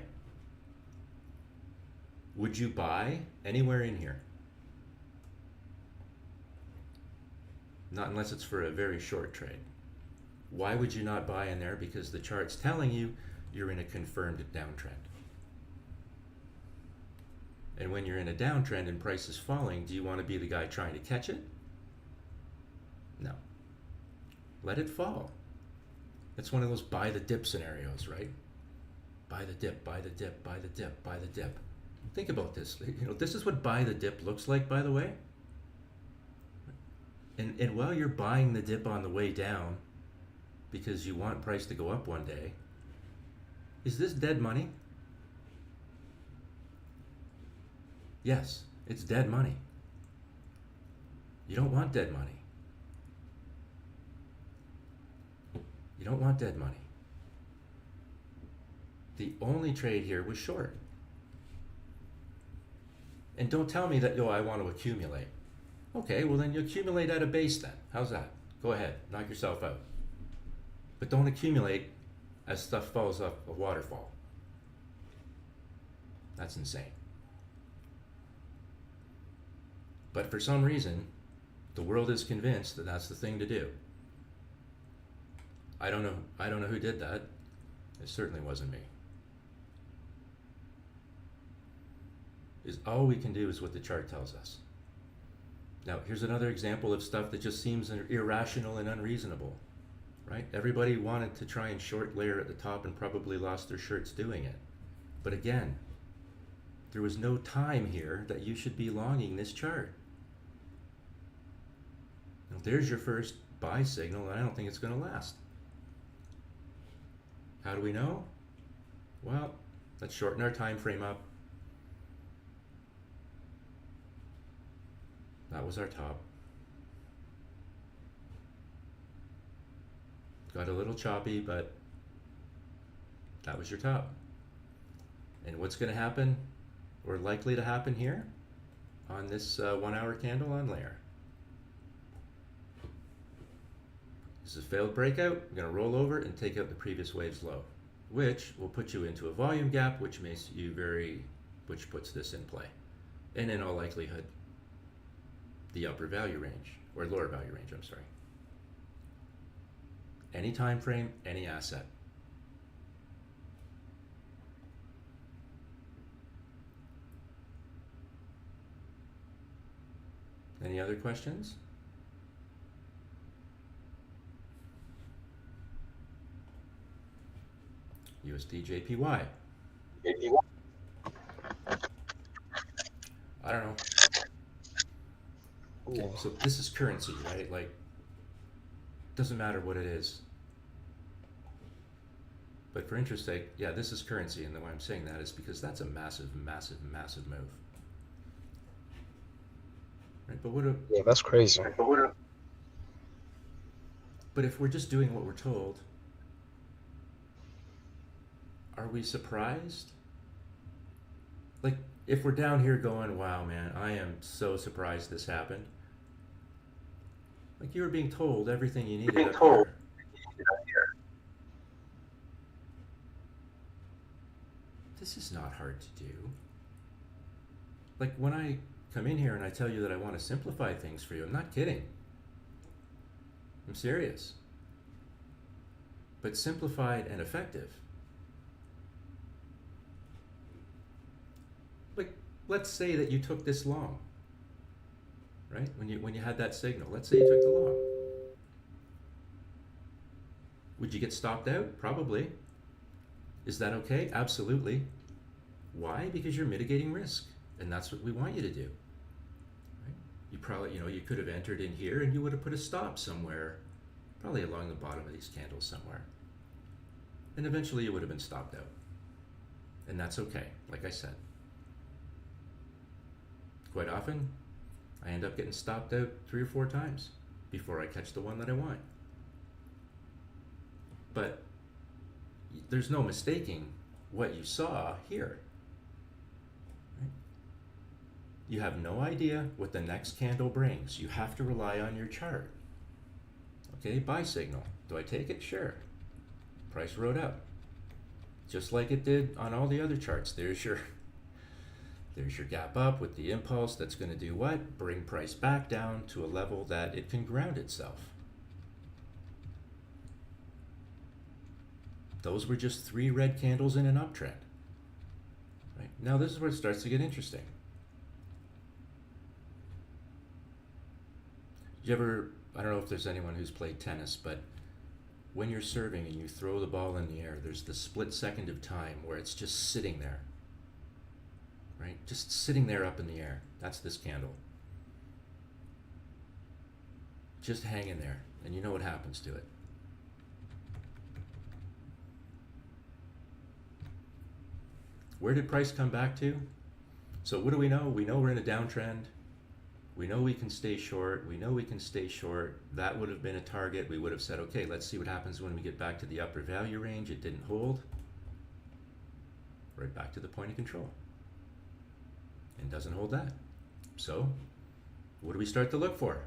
would you buy anywhere in here? Not unless it's for a very short trade. Why would you not buy in there? Because the chart's telling you you're in a confirmed downtrend. And when you're in a downtrend and price is falling, do you want to be the guy trying to catch it? No. Let it fall. It's one of those buy the dip scenarios, right? Buy the dip, buy the dip, buy the dip, buy the dip. Think about this. You know, this is what buy the dip looks like, by the way. And while you're buying the dip on the way down because you want price to go up one day, is this dead money? Yes, it's dead money. You don't want dead money. You don't want dead money. The only trade here was short. And don't tell me that, I want to accumulate. Okay, well then you accumulate at a base then. How's that? Go ahead, knock yourself out. But don't accumulate as stuff falls up a waterfall. That's insane. But for some reason, the world is convinced that that's the thing to do. I don't know who did that. It certainly wasn't me. All we can do is what the chart tells us. Now, here's another example of stuff that just seems irrational and unreasonable, right? Everybody wanted to try and short layer at the top and probably lost their shirts doing it. But again, there was no time here that you should be longing this chart. Now, there's your first buy signal, and I don't think it's going to last. How do we know? Well, let's shorten our time frame up. That was our top. Got a little choppy, but that was your top. And what's going to happen, or likely to happen here on this 1 hour candle on layer? This is a failed breakout. We're going to roll over and take out the previous wave's low, which will put you into a volume gap, which puts this in play. And in all likelihood, the upper value range, or lower value range, I'm sorry. Any time frame, any asset. Any other questions? USD JPY. I don't know. Okay, so this is currency, right? Like, doesn't matter what it is. But for interest sake, yeah, this is currency, and the way I'm saying that is because that's a massive, massive, massive move. Right? But Yeah, that's crazy. But if we're just doing what we're told, are we surprised? Like, if we're down here going, wow, man, I am so surprised this happened. Like, you were being told everything you needed up here. This is not hard to do. Like, when I come in here and I tell you that I want to simplify things for you, I'm not kidding. I'm serious. But simplified and effective. Like, let's say that you took this long, right? When you had that signal, let's say you took the long. Would you get stopped out? Probably. Is that okay? Absolutely. Why? Because you're mitigating risk, and that's what we want you to do. Right? You probably, you could have entered in here and you would have put a stop somewhere, probably along the bottom of these candles somewhere. And eventually you would have been stopped out. And that's okay, like I said. Quite often, I end up getting stopped out 3 or 4 times before I catch the one that I want. But there's no mistaking what you saw here. Right? You have no idea what the next candle brings. You have to rely on your chart. Okay, buy signal. Do I take it? Sure. Price rode up. Just like it did on all the other charts. There's your gap up with the impulse that's going to do what? Bring price back down to a level that it can ground itself. Those were just 3 red candles in an uptrend. Right? Now this is where it starts to get interesting. I don't know if there's anyone who's played tennis, but when you're serving and you throw the ball in the air, there's the split second of time where it's just sitting there. Right? Just sitting there up in the air. That's this candle. Just hanging there, and you know what happens to it. Where did price come back to? So what do we know? We know we're in a downtrend. We know we can stay short. We know we can stay short. That would have been a target. We would have said, okay, let's see what happens when we get back to the upper value range. It didn't hold. Right back to the point of control. And doesn't hold that. So what do we start to look for?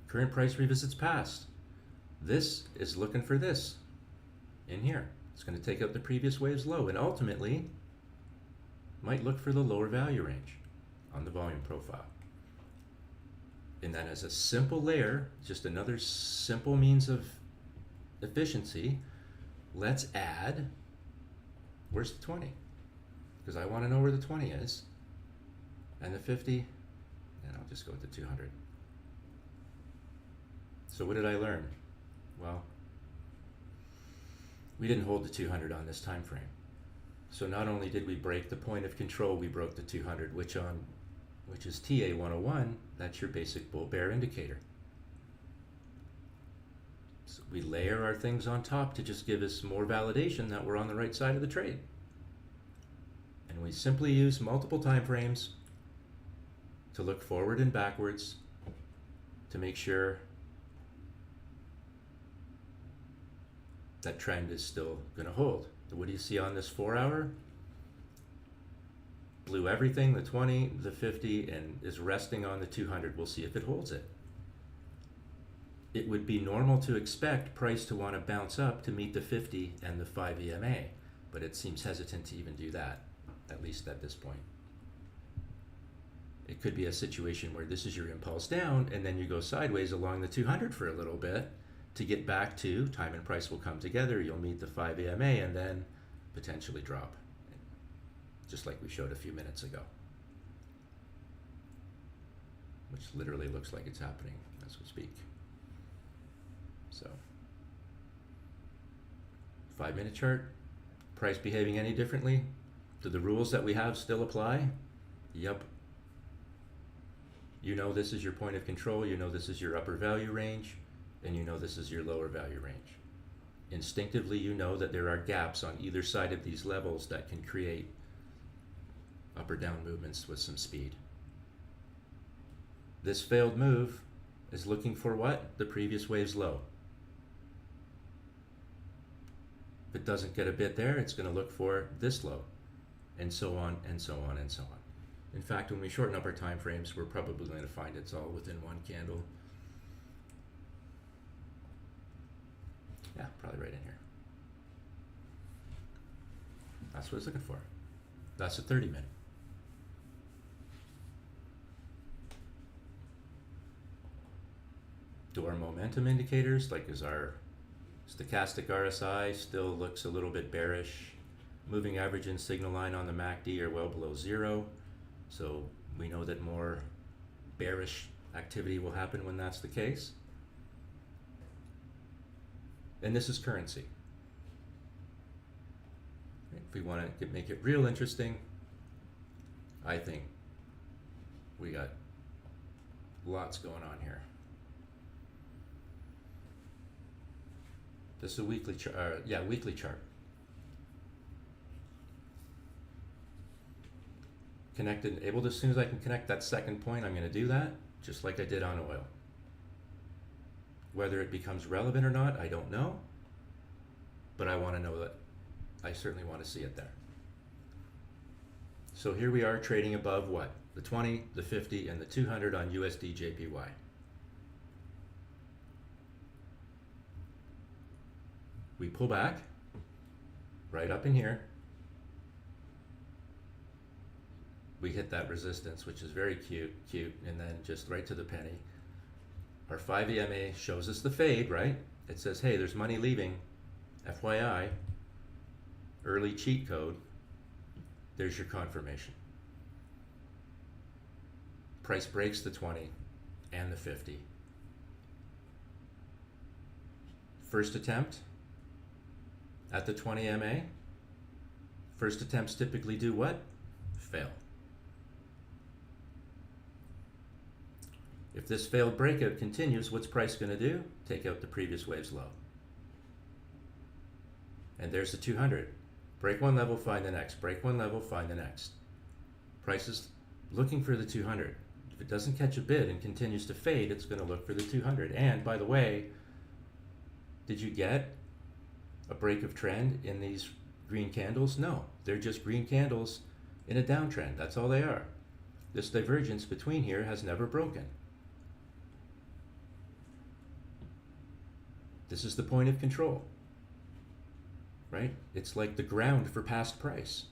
Current price revisits past. This is looking for this in here. It's going to take out the previous wave's low and ultimately might look for the lower value range on the volume profile. And then as a simple layer, just another simple means of efficiency, let's add, where's the 20? Because I want to know where the 20 is, and the 50, and I'll just go with the 200. So what did I learn? Well, we didn't hold the 200 on this time frame. So not only did we break the point of control, we broke the 200, which on which is TA 101, that's your basic bull bear indicator. So we layer our things on top to just give us more validation that we're on the right side of the trade. And we simply use multiple time frames to look forward and backwards to make sure that trend is still going to hold. What do you see on this 4 hour? Blew everything, the 20, the 50, and is resting on the 200. We'll see if it holds it. It would be normal to expect price to want to bounce up to meet the 50 and the 5 EMA, but it seems hesitant to even do that, at least at this point. It could be a situation where this is your impulse down, and then you go sideways along the 200 for a little bit to get back to time and price will come together, you'll meet the 5 EMA, and then potentially drop, just like we showed a few minutes ago, which literally looks like it's happening as we speak. So 5-minute chart, price behaving any differently? Do the rules that we have still apply? Yep. You know this is your point of control, you know this is your upper value range, and you know this is your lower value range. Instinctively, you know that there are gaps on either side of these levels that can create up or down movements with some speed. This failed move is looking for what? The previous wave's low. If it doesn't get a bit there, it's going to look for this low, and so on, and so on, and so on. In fact, when we shorten up our time frames, we're probably going to find it's all within one candle. Yeah, probably right in here. That's what it's looking for. That's a 30-minute. Do our momentum indicators, like is our stochastic RSI still looks a little bit bearish? Moving average and signal line on the MACD are well below 0. So we know that more bearish activity will happen when that's the case. And this is currency. If we want to make it real interesting, I think we got lots going on here. This is a weekly chart. Weekly chart. Connected, able to, as soon as I can connect that second point, I'm going to do that, just like I did on oil. Whether it becomes relevant or not, I don't know, but I want to know that. I certainly want to see it there. So here we are trading above what? The 20, the 50, and the 200 on USD JPY. We pull back, right up in here. We hit that resistance, which is very cute, and then just right to the penny. Our 5 EMA shows us the fade, right? It says, hey, there's money leaving, FYI, early cheat code. There's your confirmation. Price breaks the 20 and the 50. First attempt at the 20 MA. First attempts typically do what? Fail. If this failed breakout continues, what's price going to do? Take out the previous wave's low. And there's the 200. Break one level, find the next. Break one level, find the next. Price is looking for the 200. If it doesn't catch a bid and continues to fade, it's going to look for the 200. And by the way, did you get a break of trend in these green candles? No, they're just green candles in a downtrend. That's all they are. This divergence between here has never broken. This is the point of control, right? It's like the ground for past price.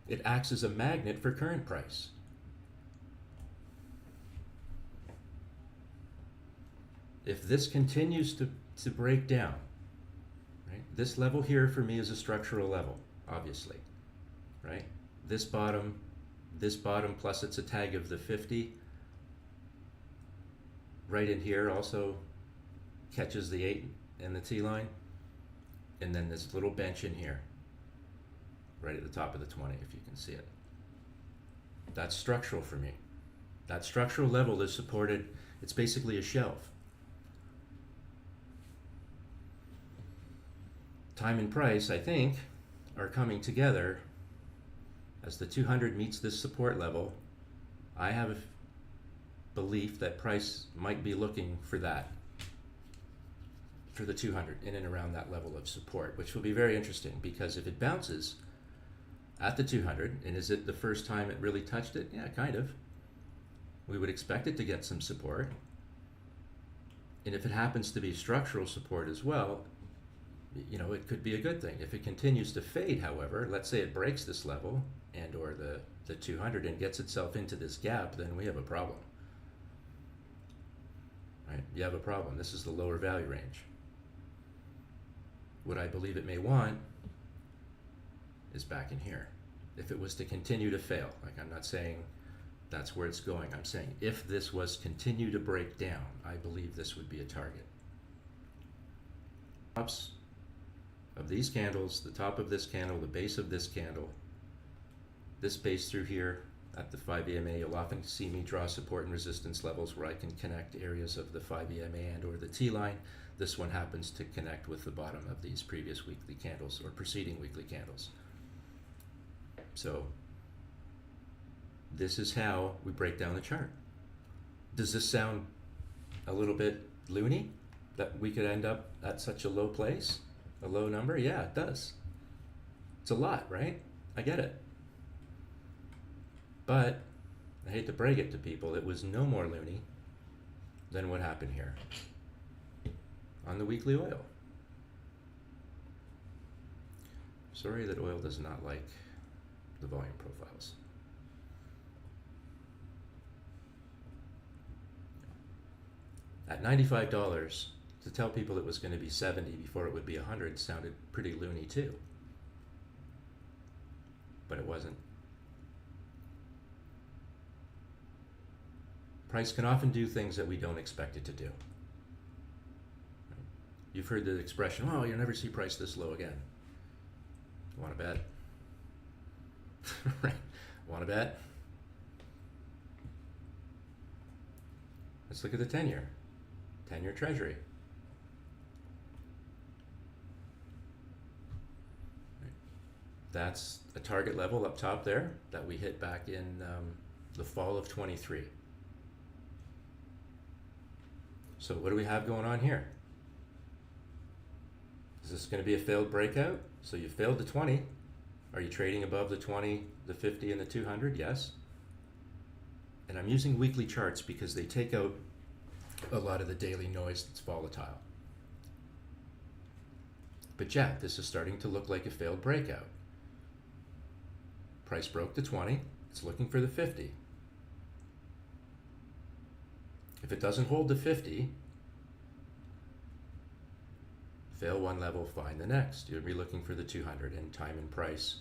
It acts as a magnet for current price. If this continues to break down, right? This level here for me is a structural level, obviously, right? This bottom plus it's a tag of the 50. Right in here also catches the 8 and the T line. And then this little bench in here, right at the top of the 20, if you can see it. That's structural for me. That structural level is supported, it's basically a shelf. Time and price, I think, are coming together as the 200 meets this support level. I have a belief that price might be looking for that, for the 200, in and around that level of support, which will be very interesting, because if it bounces at the 200, and is it the first time it really touched it? Yeah, kind of. We would expect it to get some support. And if it happens to be structural support as well, you know, it could be a good thing. If it continues to fade, however, let's say it breaks this level and or the 200 and gets itself into this gap, then we have a problem. Right? You have a problem. This is the lower value range. What I believe it may want is back in here. If it was to continue to fail, like, I'm not saying that's where it's going. I'm saying if this was continue to break down, I believe this would be a target. Tops of these candles, the top of this candle, the base of this candle, this base through here at the 5 EMA, you'll often see me draw support and resistance levels where I can connect areas of the 5 EMA and or the T line. This one happens to connect with the bottom of these previous weekly candles or preceding weekly candles. So this is how we break down the chart. Does this sound a little bit loony, that we could end up at such a low place, a low number? Yeah, it does. It's a lot, right? I get it. But I hate to break it to people, it was no more loony than what happened here on the weekly oil. Sorry that oil does not like the volume profiles. At $95, to tell people it was going to be 70 before it would be 100 sounded pretty loony too. But it wasn't. Price can often do things that we don't expect it to do. You've heard the expression, oh, you'll never see price this low again. Want to bet? Right? Want to bet? Let's look at the 10-year. 10-year Treasury. That's a target level up top there that we hit back in the fall of 23. So what do we have going on here? Is this going to be a failed breakout? So you failed the 20. Are you trading above the 20, the 50, and the 200? Yes. And I'm using weekly charts because they take out a lot of the daily noise that's volatile. But yeah, this is starting to look like a failed breakout. Price broke the 20. It's looking for the 50. If it doesn't hold the 50, fail one level, find the next. You'll be looking for the 200, and time and price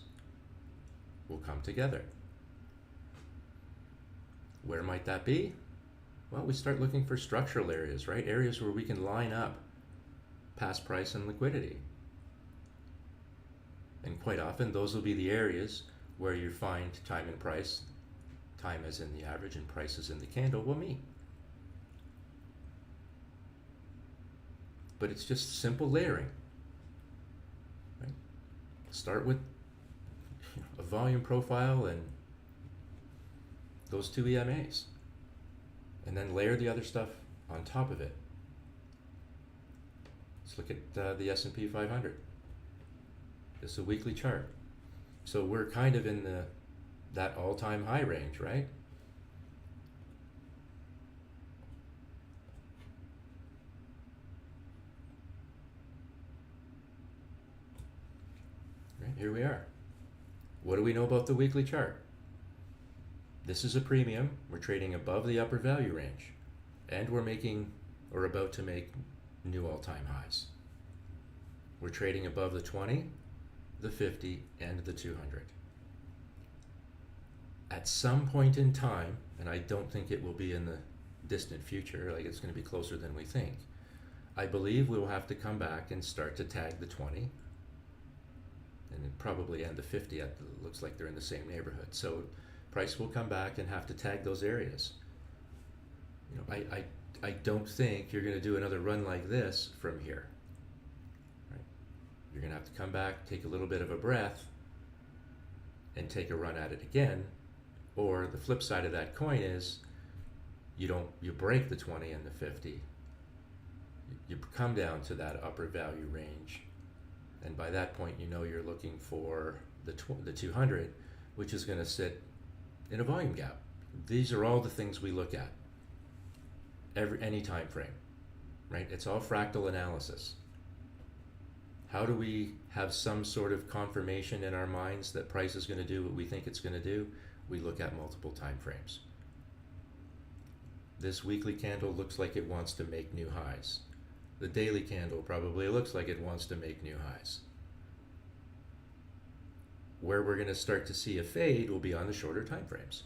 will come together. Where might that be? Well, we start looking for structural areas, right? Areas where we can line up past price and liquidity. And quite often, those will be the areas where you find time and price, time as in the average and price as in the candle, will meet. But it's just simple layering. Right? Start with a volume profile and those two EMAs, and then layer the other stuff on top of it. Let's look at the S&P 500. This is a weekly chart. So we're kind of in that all-time high range, right? Right, here we are. What do we know about the weekly chart? This is a premium. We're trading above the upper value range, and we're making or about to make new all-time highs. We're trading above the 20, the 50, and the 200. At some point in time, and I don't think it will be in the distant future, like it's going to be closer than we think, I believe we'll have to come back and start to tag the 20, and probably end the 50. It looks like they're in the same neighborhood. So Price will come back and have to tag those areas. You know, I don't think you're going to do another run like this from here. Right? You're going to have to come back, take a little bit of a breath, and take a run at it again. Or the flip side of that coin is you break the 20 and the 50. You come down to that upper value range, and by that point you know you're looking for the 200, which is going to sit in a volume gap. These are all the things we look at any time frame, right? It's all fractal analysis. How do we have some sort of confirmation in our minds that price is going to do what we think it's going to do? We look at multiple time frames. This weekly candle looks like it wants to make new highs. The daily candle probably looks like it wants to make new highs. Where we're going to start to see a fade will be on the shorter time frames.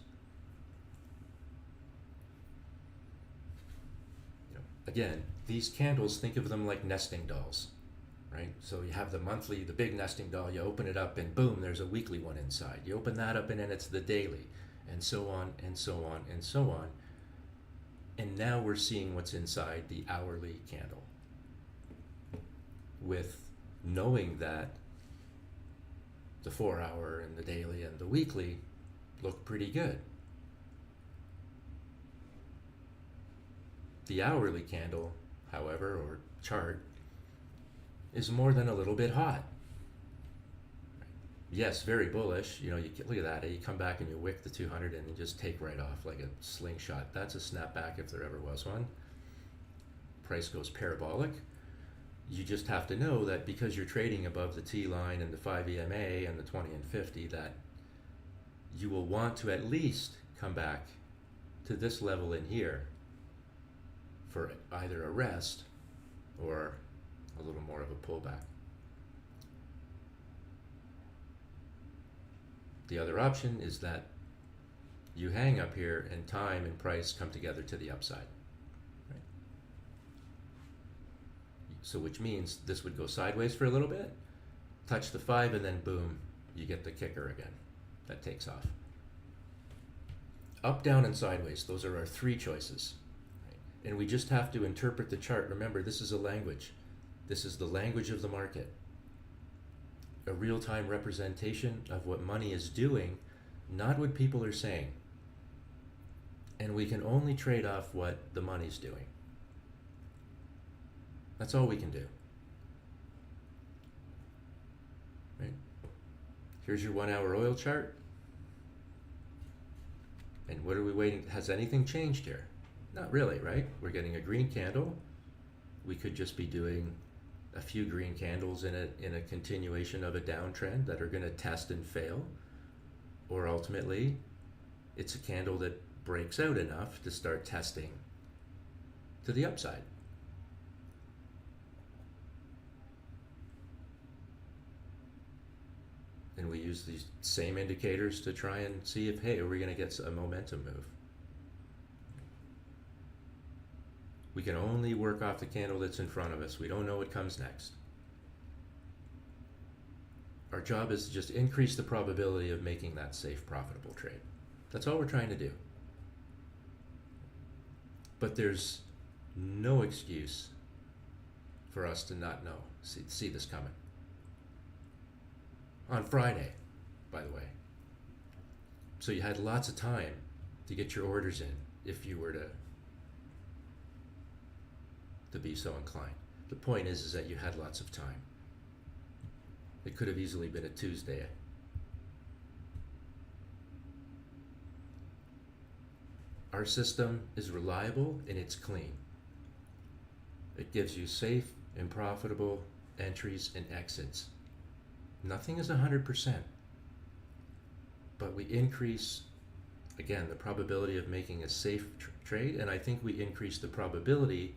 Again, these candles, think of them like nesting dolls, right? So you have the monthly, the big nesting doll, you open it up and boom, there's a weekly one inside. You open that up and then it's the daily, and so on and so on and so on. And now we're seeing what's inside the hourly candle, with knowing that the 4 hour and the daily and the weekly look pretty good. The hourly candle, however, or chart, is more than a little bit hot. Yes, very bullish. You know, you look at that. You come back and you wick the 200 and you just take right off like a slingshot. That's a snapback if there ever was one. Price goes parabolic. You just have to know that because you're trading above the T line and the 5 EMA and the 20 and 50, that you will want to at least come back to this level in here for either a rest or a little more of a pullback. The other option is that you hang up here and time and price come together to the upside. Right? So which means this would go sideways for a little bit, touch the 5, and then boom, you get the kicker again. That takes off. Up, down, and sideways, those are our three choices. And we just have to interpret the chart. Remember, this is a language. This is the language of the market. A real-time representation of what money is doing, not what people are saying. And we can only trade off what the money's doing. That's all we can do. Right? Here's your 1 hour oil chart. And what are we waiting? Has anything changed here? Not really, right? We're getting a green candle. We could just be doing a few green candles in a continuation of a downtrend that are going to test and fail. Or ultimately, it's a candle that breaks out enough to start testing to the upside. And we use these same indicators to try and see if, hey, are we going to get a momentum move? We can only work off the candle that's in front of us. We don't know what comes next. Our job is to just increase the probability of making that safe, profitable trade. That's all we're trying to do. But there's no excuse for us to not know, see this coming. On Friday, by the way. So you had lots of time to get your orders in if you were to be so inclined. The point is that you had lots of time. It could have easily been a Tuesday. Our system is reliable and it's clean. It gives you safe and profitable entries and exits. Nothing is 100%, but we increase, again, the probability of making a safe trade, and I think we increase the probability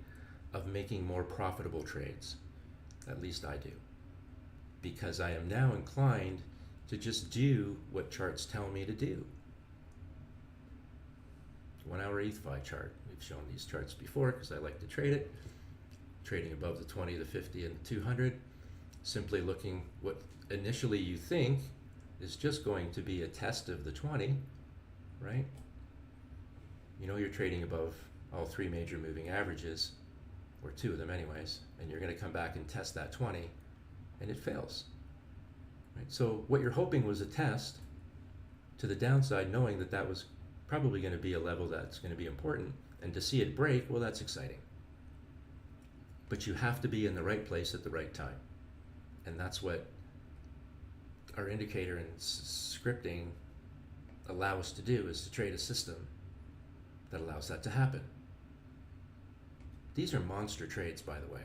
of making more profitable trades. At least I do. Because I am now inclined to just do what charts tell me to do. 1 hour ETHFI chart. We've shown these charts before because I like to trade it. Trading above the 20, the 50, and the 200. Simply looking what initially you think is just going to be a test of the 20. right? You know you're trading above all three major moving averages, or two of them anyways, and you're going to come back and test that 20, and it fails. Right? So what you're hoping was a test to the downside, knowing that that was probably going to be a level that's going to be important, and to see it break, well, that's exciting. But you have to be in the right place at the right time, and that's what our indicator and scripting allow us to do, is to trade a system that allows that to happen. These are monster trades, by the way,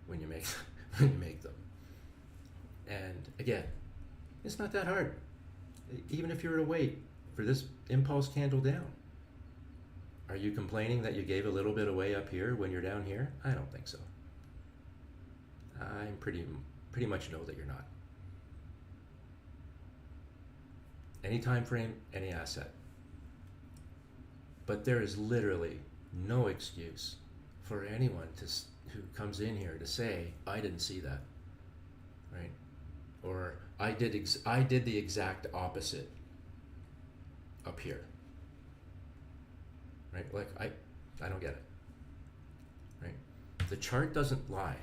when you make them. And again, it's not that hard. Even if you were to wait for this impulse candle down, are you complaining that you gave a little bit away up here when you're down here? I don't think so. I pretty much know that you're not. Any time frame, any asset. But there is literally no excuse for anyone who comes in here to say, I didn't see that, right? Or I did the exact opposite up here, right? Like, I don't get it, right? The chart doesn't lie.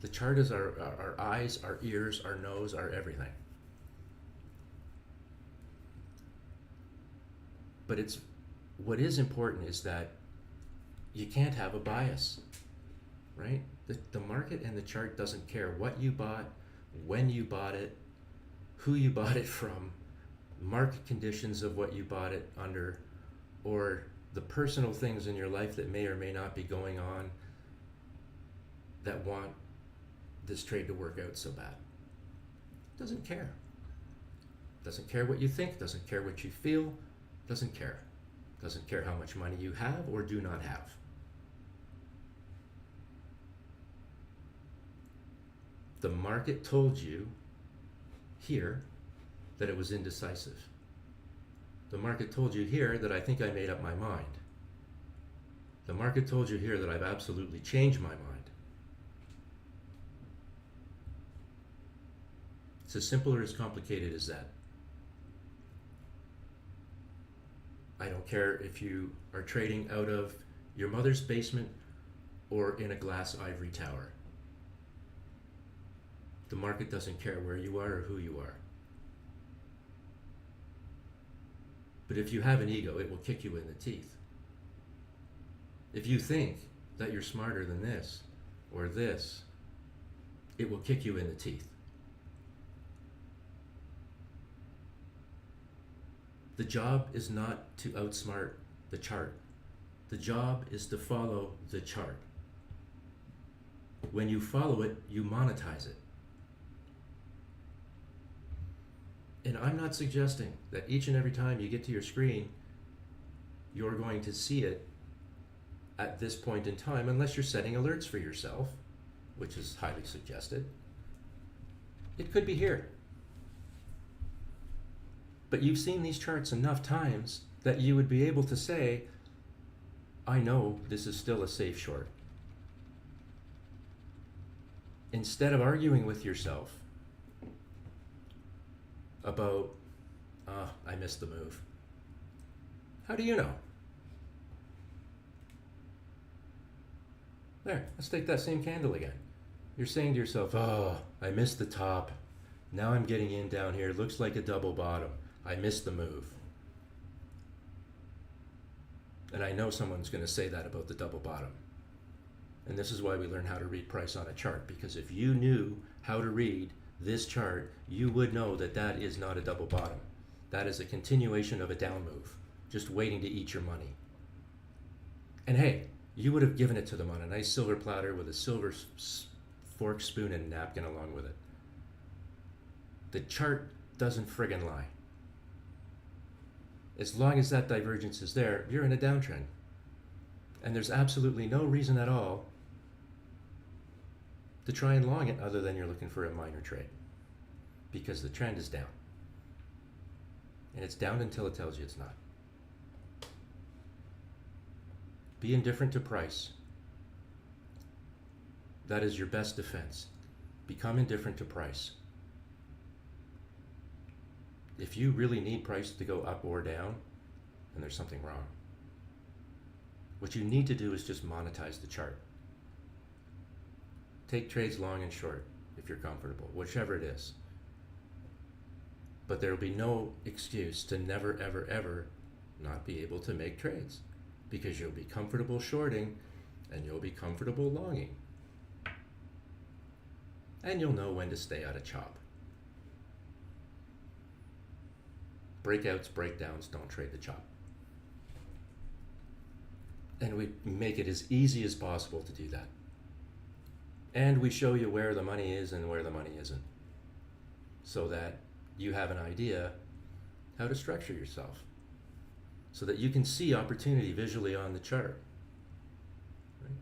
The chart is our eyes, our ears, our nose, our everything. But what is important is that you can't have a bias, right? The market and the chart doesn't care what you bought, when you bought it, who you bought it from, market conditions of what you bought it under, or the personal things in your life that may or may not be going on that want this trade to work out so bad. Doesn't care. Doesn't care what you think, doesn't care what you feel, doesn't care. Doesn't care how much money you have or do not have. The market told you here that it was indecisive. The market told you here that I think I made up my mind. The market told you here that I've absolutely changed my mind. It's as simple or as complicated as that. I don't care if you are trading out of your mother's basement or in a glass ivory tower. The market doesn't care where you are or who you are. But if you have an ego, it will kick you in the teeth. If you think that you're smarter than this or this, it will kick you in the teeth. The job is not to outsmart the chart. The job is to follow the chart. When you follow it, you monetize it. And I'm not suggesting that each and every time you get to your screen, you're going to see it at this point in time, unless you're setting alerts for yourself, which is highly suggested. It could be here. But you've seen these charts enough times that you would be able to say, I know this is still a safe short. Instead of arguing with yourself about, I missed the move. How do you know? There, let's take that same candle again. You're saying to yourself, oh, I missed the top. Now I'm getting in down here. It looks like a double bottom. I missed the move. And I know someone's going to say that about the double bottom. And this is why we learn how to read price on a chart, because if you knew how to read this chart, you would know that that is not a double bottom. That is a continuation of a down move, just waiting to eat your money. And hey, you would have given it to them on a nice silver platter with a silver fork, spoon, and napkin along with it. The chart doesn't friggin' lie. As long as that divergence is there, you're in a downtrend. And there's absolutely no reason at all to try and long it other than you're looking for a minor trade, because the trend is down. And it's down until it tells you it's not. Be indifferent to price. That is your best defense. Become indifferent to price. If you really need price to go up or down, then there's something wrong. What you need to do is just monetize the chart. Take trades long and short if you're comfortable, whichever it is. But there will be no excuse to never, ever, ever not be able to make trades, because you'll be comfortable shorting and you'll be comfortable longing. And you'll know when to stay out of chop. Breakouts, breakdowns, don't trade the chop. And we make it as easy as possible to do that. And we show you where the money is and where the money isn't, so that you have an idea how to structure yourself, so that you can see opportunity visually on the chart. Right?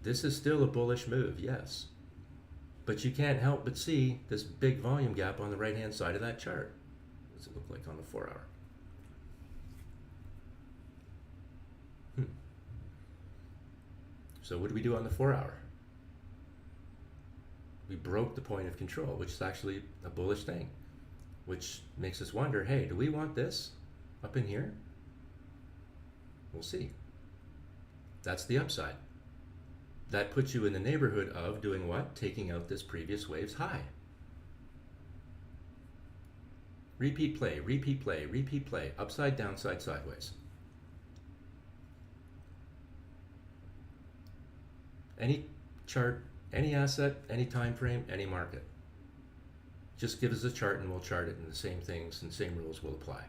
This is still a bullish move, yes, but you can't help but see this big volume gap on the right hand side of that chart. What does it look like on the 4 hour? So what do we do on the 4 hour? We broke the point of control, which is actually a bullish thing, which makes us wonder, hey, do we want this up in here? We'll see. That's the upside. That puts you in the neighborhood of doing what? Taking out this previous wave's high. Repeat play, repeat play, repeat play, upside, downside, sideways. Any chart, any asset, any time frame, any market. Just give us a chart and we'll chart it, and the same things and same rules will apply.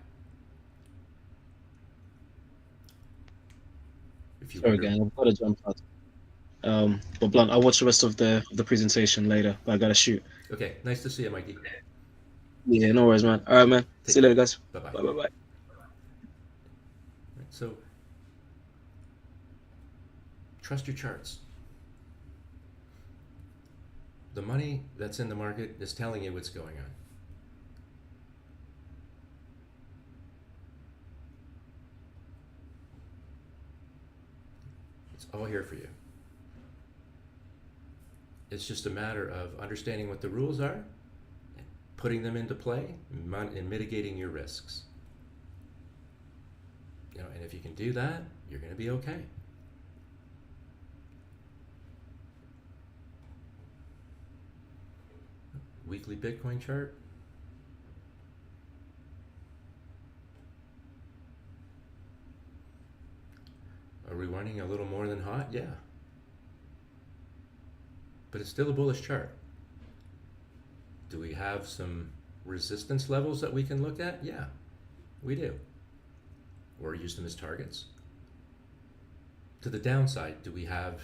If you Sorry, wonder, gang, I've got to jump out. But Blunt, I'll watch the rest of the presentation later. But I gotta shoot. okay, nice to see you, Mikey. Yeah, no worries, man. All right, man. See you later, guys. Bye-bye. Bye, bye, bye. Right, so, trust your charts. The money that's in the market is telling you what's going on. It's all here for you. It's just a matter of understanding what the rules are, and putting them into play, and mitigating your risks. You know, and if you can do that, you're going to be okay. Weekly Bitcoin chart. Are we running a little more than hot? Yeah. But it's still a bullish chart. Do we have some resistance levels that we can look at? Yeah, we do. Or use them as targets. To the downside, do we have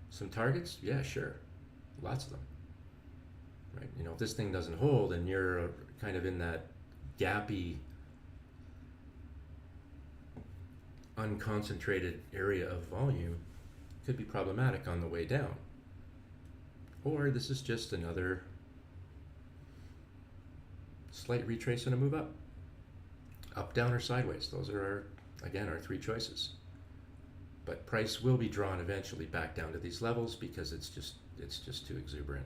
some targets? Yeah, sure. Lots of them. Right? You know, if this thing doesn't hold and you're kind of in that gappy, unconcentrated area of volume, it could be problematic on the way down. Or this is just another slight retrace and a move up. Up, down, or sideways. Those are, again, our three choices. But price will be drawn eventually back down to these levels because it's just too exuberant.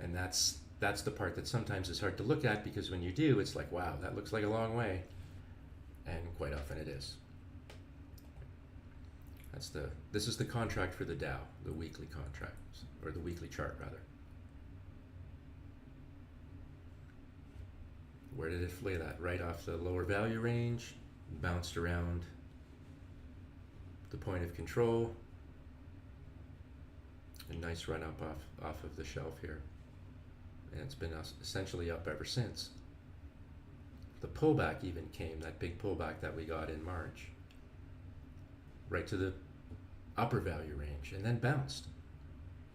And that's the part that sometimes is hard to look at, because when you do, it's like, wow, that looks like a long way. And quite often it is. This is the contract for the Dow, the weekly contract, or the weekly chart rather. Where did it flee that? Right off the lower value range, bounced around the point of control. A nice run up off of the shelf here. And it's been essentially up ever since. The pullback even came, that big pullback that we got in March, right to the upper value range, and then bounced.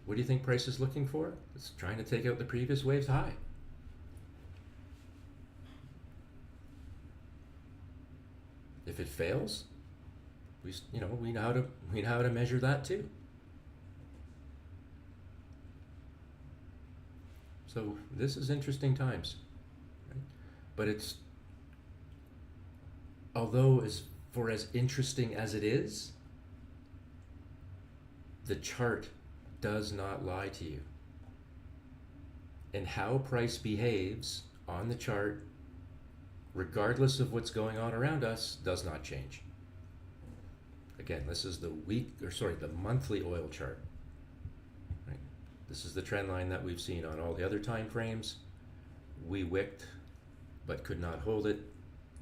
What do you think price is looking for? It's trying to take out the previous wave's high. If it fails, we know how to measure that too. So this is interesting times, right? But it's, although as interesting as it is, the chart does not lie to you. And how price behaves on the chart, regardless of what's going on around us, does not change. Again, this is the monthly oil chart. Right? This is the trend line that we've seen on all the other time frames. We wicked, but could not hold it.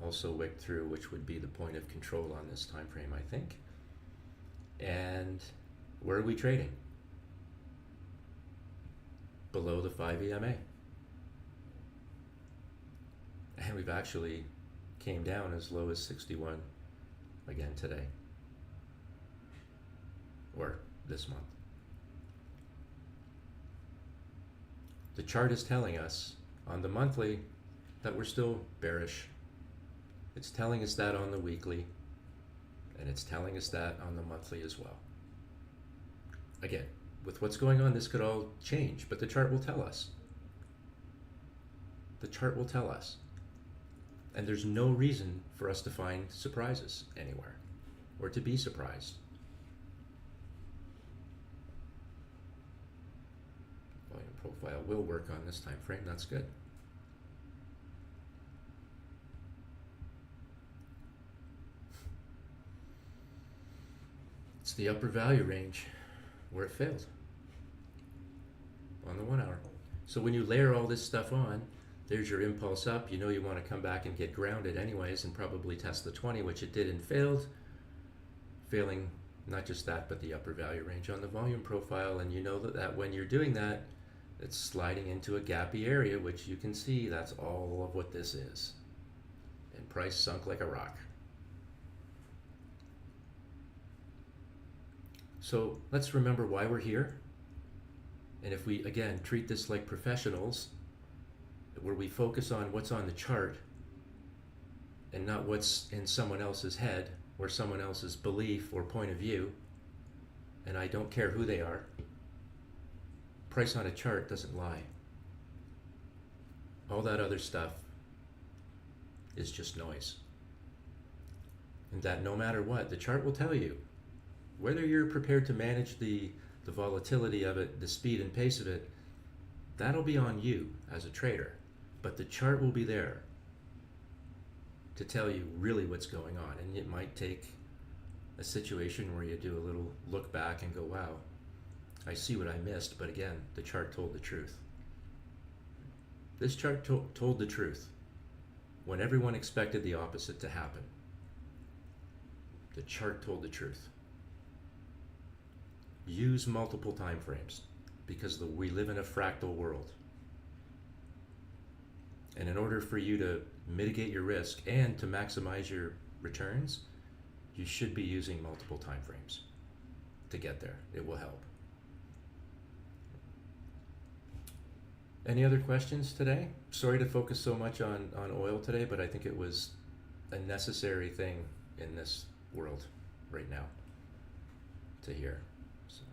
Also wicked through, which would be the point of control on this time frame, I think. And where are we trading? Below the 5 EMA. And we've actually came down as low as 61 again today. Or this month. The chart is telling us on the monthly that we're still bearish. It's telling us that on the weekly, and it's telling us that on the monthly as well. Again, with what's going on, this could all change, but the chart will tell us. The chart will tell us. And there's no reason for us to find surprises anywhere, or to be surprised. Volume profile will work on this time frame, that's good. It's the upper value range where it failed on the 1 hour. So when you layer all this stuff on, there's your impulse up. You know you want to come back and get grounded anyways and probably test the 20, which it did and failed. Failing not just that, but the upper value range on the volume profile. And you know that when you're doing that, it's sliding into a gappy area, which you can see that's all of what this is. And price sunk like a rock. So let's remember why we're here. And if we, again, treat this like professionals, where we focus on what's on the chart and not what's in someone else's head or someone else's belief or point of view, and I don't care who they are, price on a chart doesn't lie. All that other stuff is just noise. And that no matter what, the chart will tell you. Whether you're prepared to manage the volatility of it, the speed and pace of it, that'll be on you as a trader. But the chart will be there to tell you really what's going on. And it might take a situation where you do a little look back and go, wow, I see what I missed. But again, the chart told the truth. This chart told the truth when everyone expected the opposite to happen. The chart told the truth. Use multiple time frames because we live in a fractal world. And in order for you to mitigate your risk and to maximize your returns, you should be using multiple time frames to get there. It will help. Any other questions today? Sorry to focus so much on oil today, but I think it was a necessary thing in this world right now to hear. So.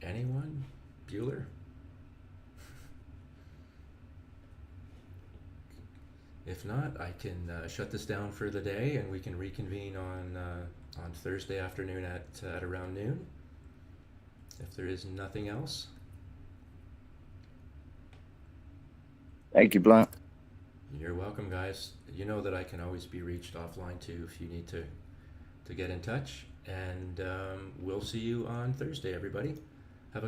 Anyone? Bueller? If not, I can shut this down for the day, and we can reconvene on Thursday afternoon at around noon. If there is nothing else. Thank you, Blunt. You're welcome, guys. You know that I can always be reached offline too if you need to get in touch. And we'll see you on Thursday, everybody.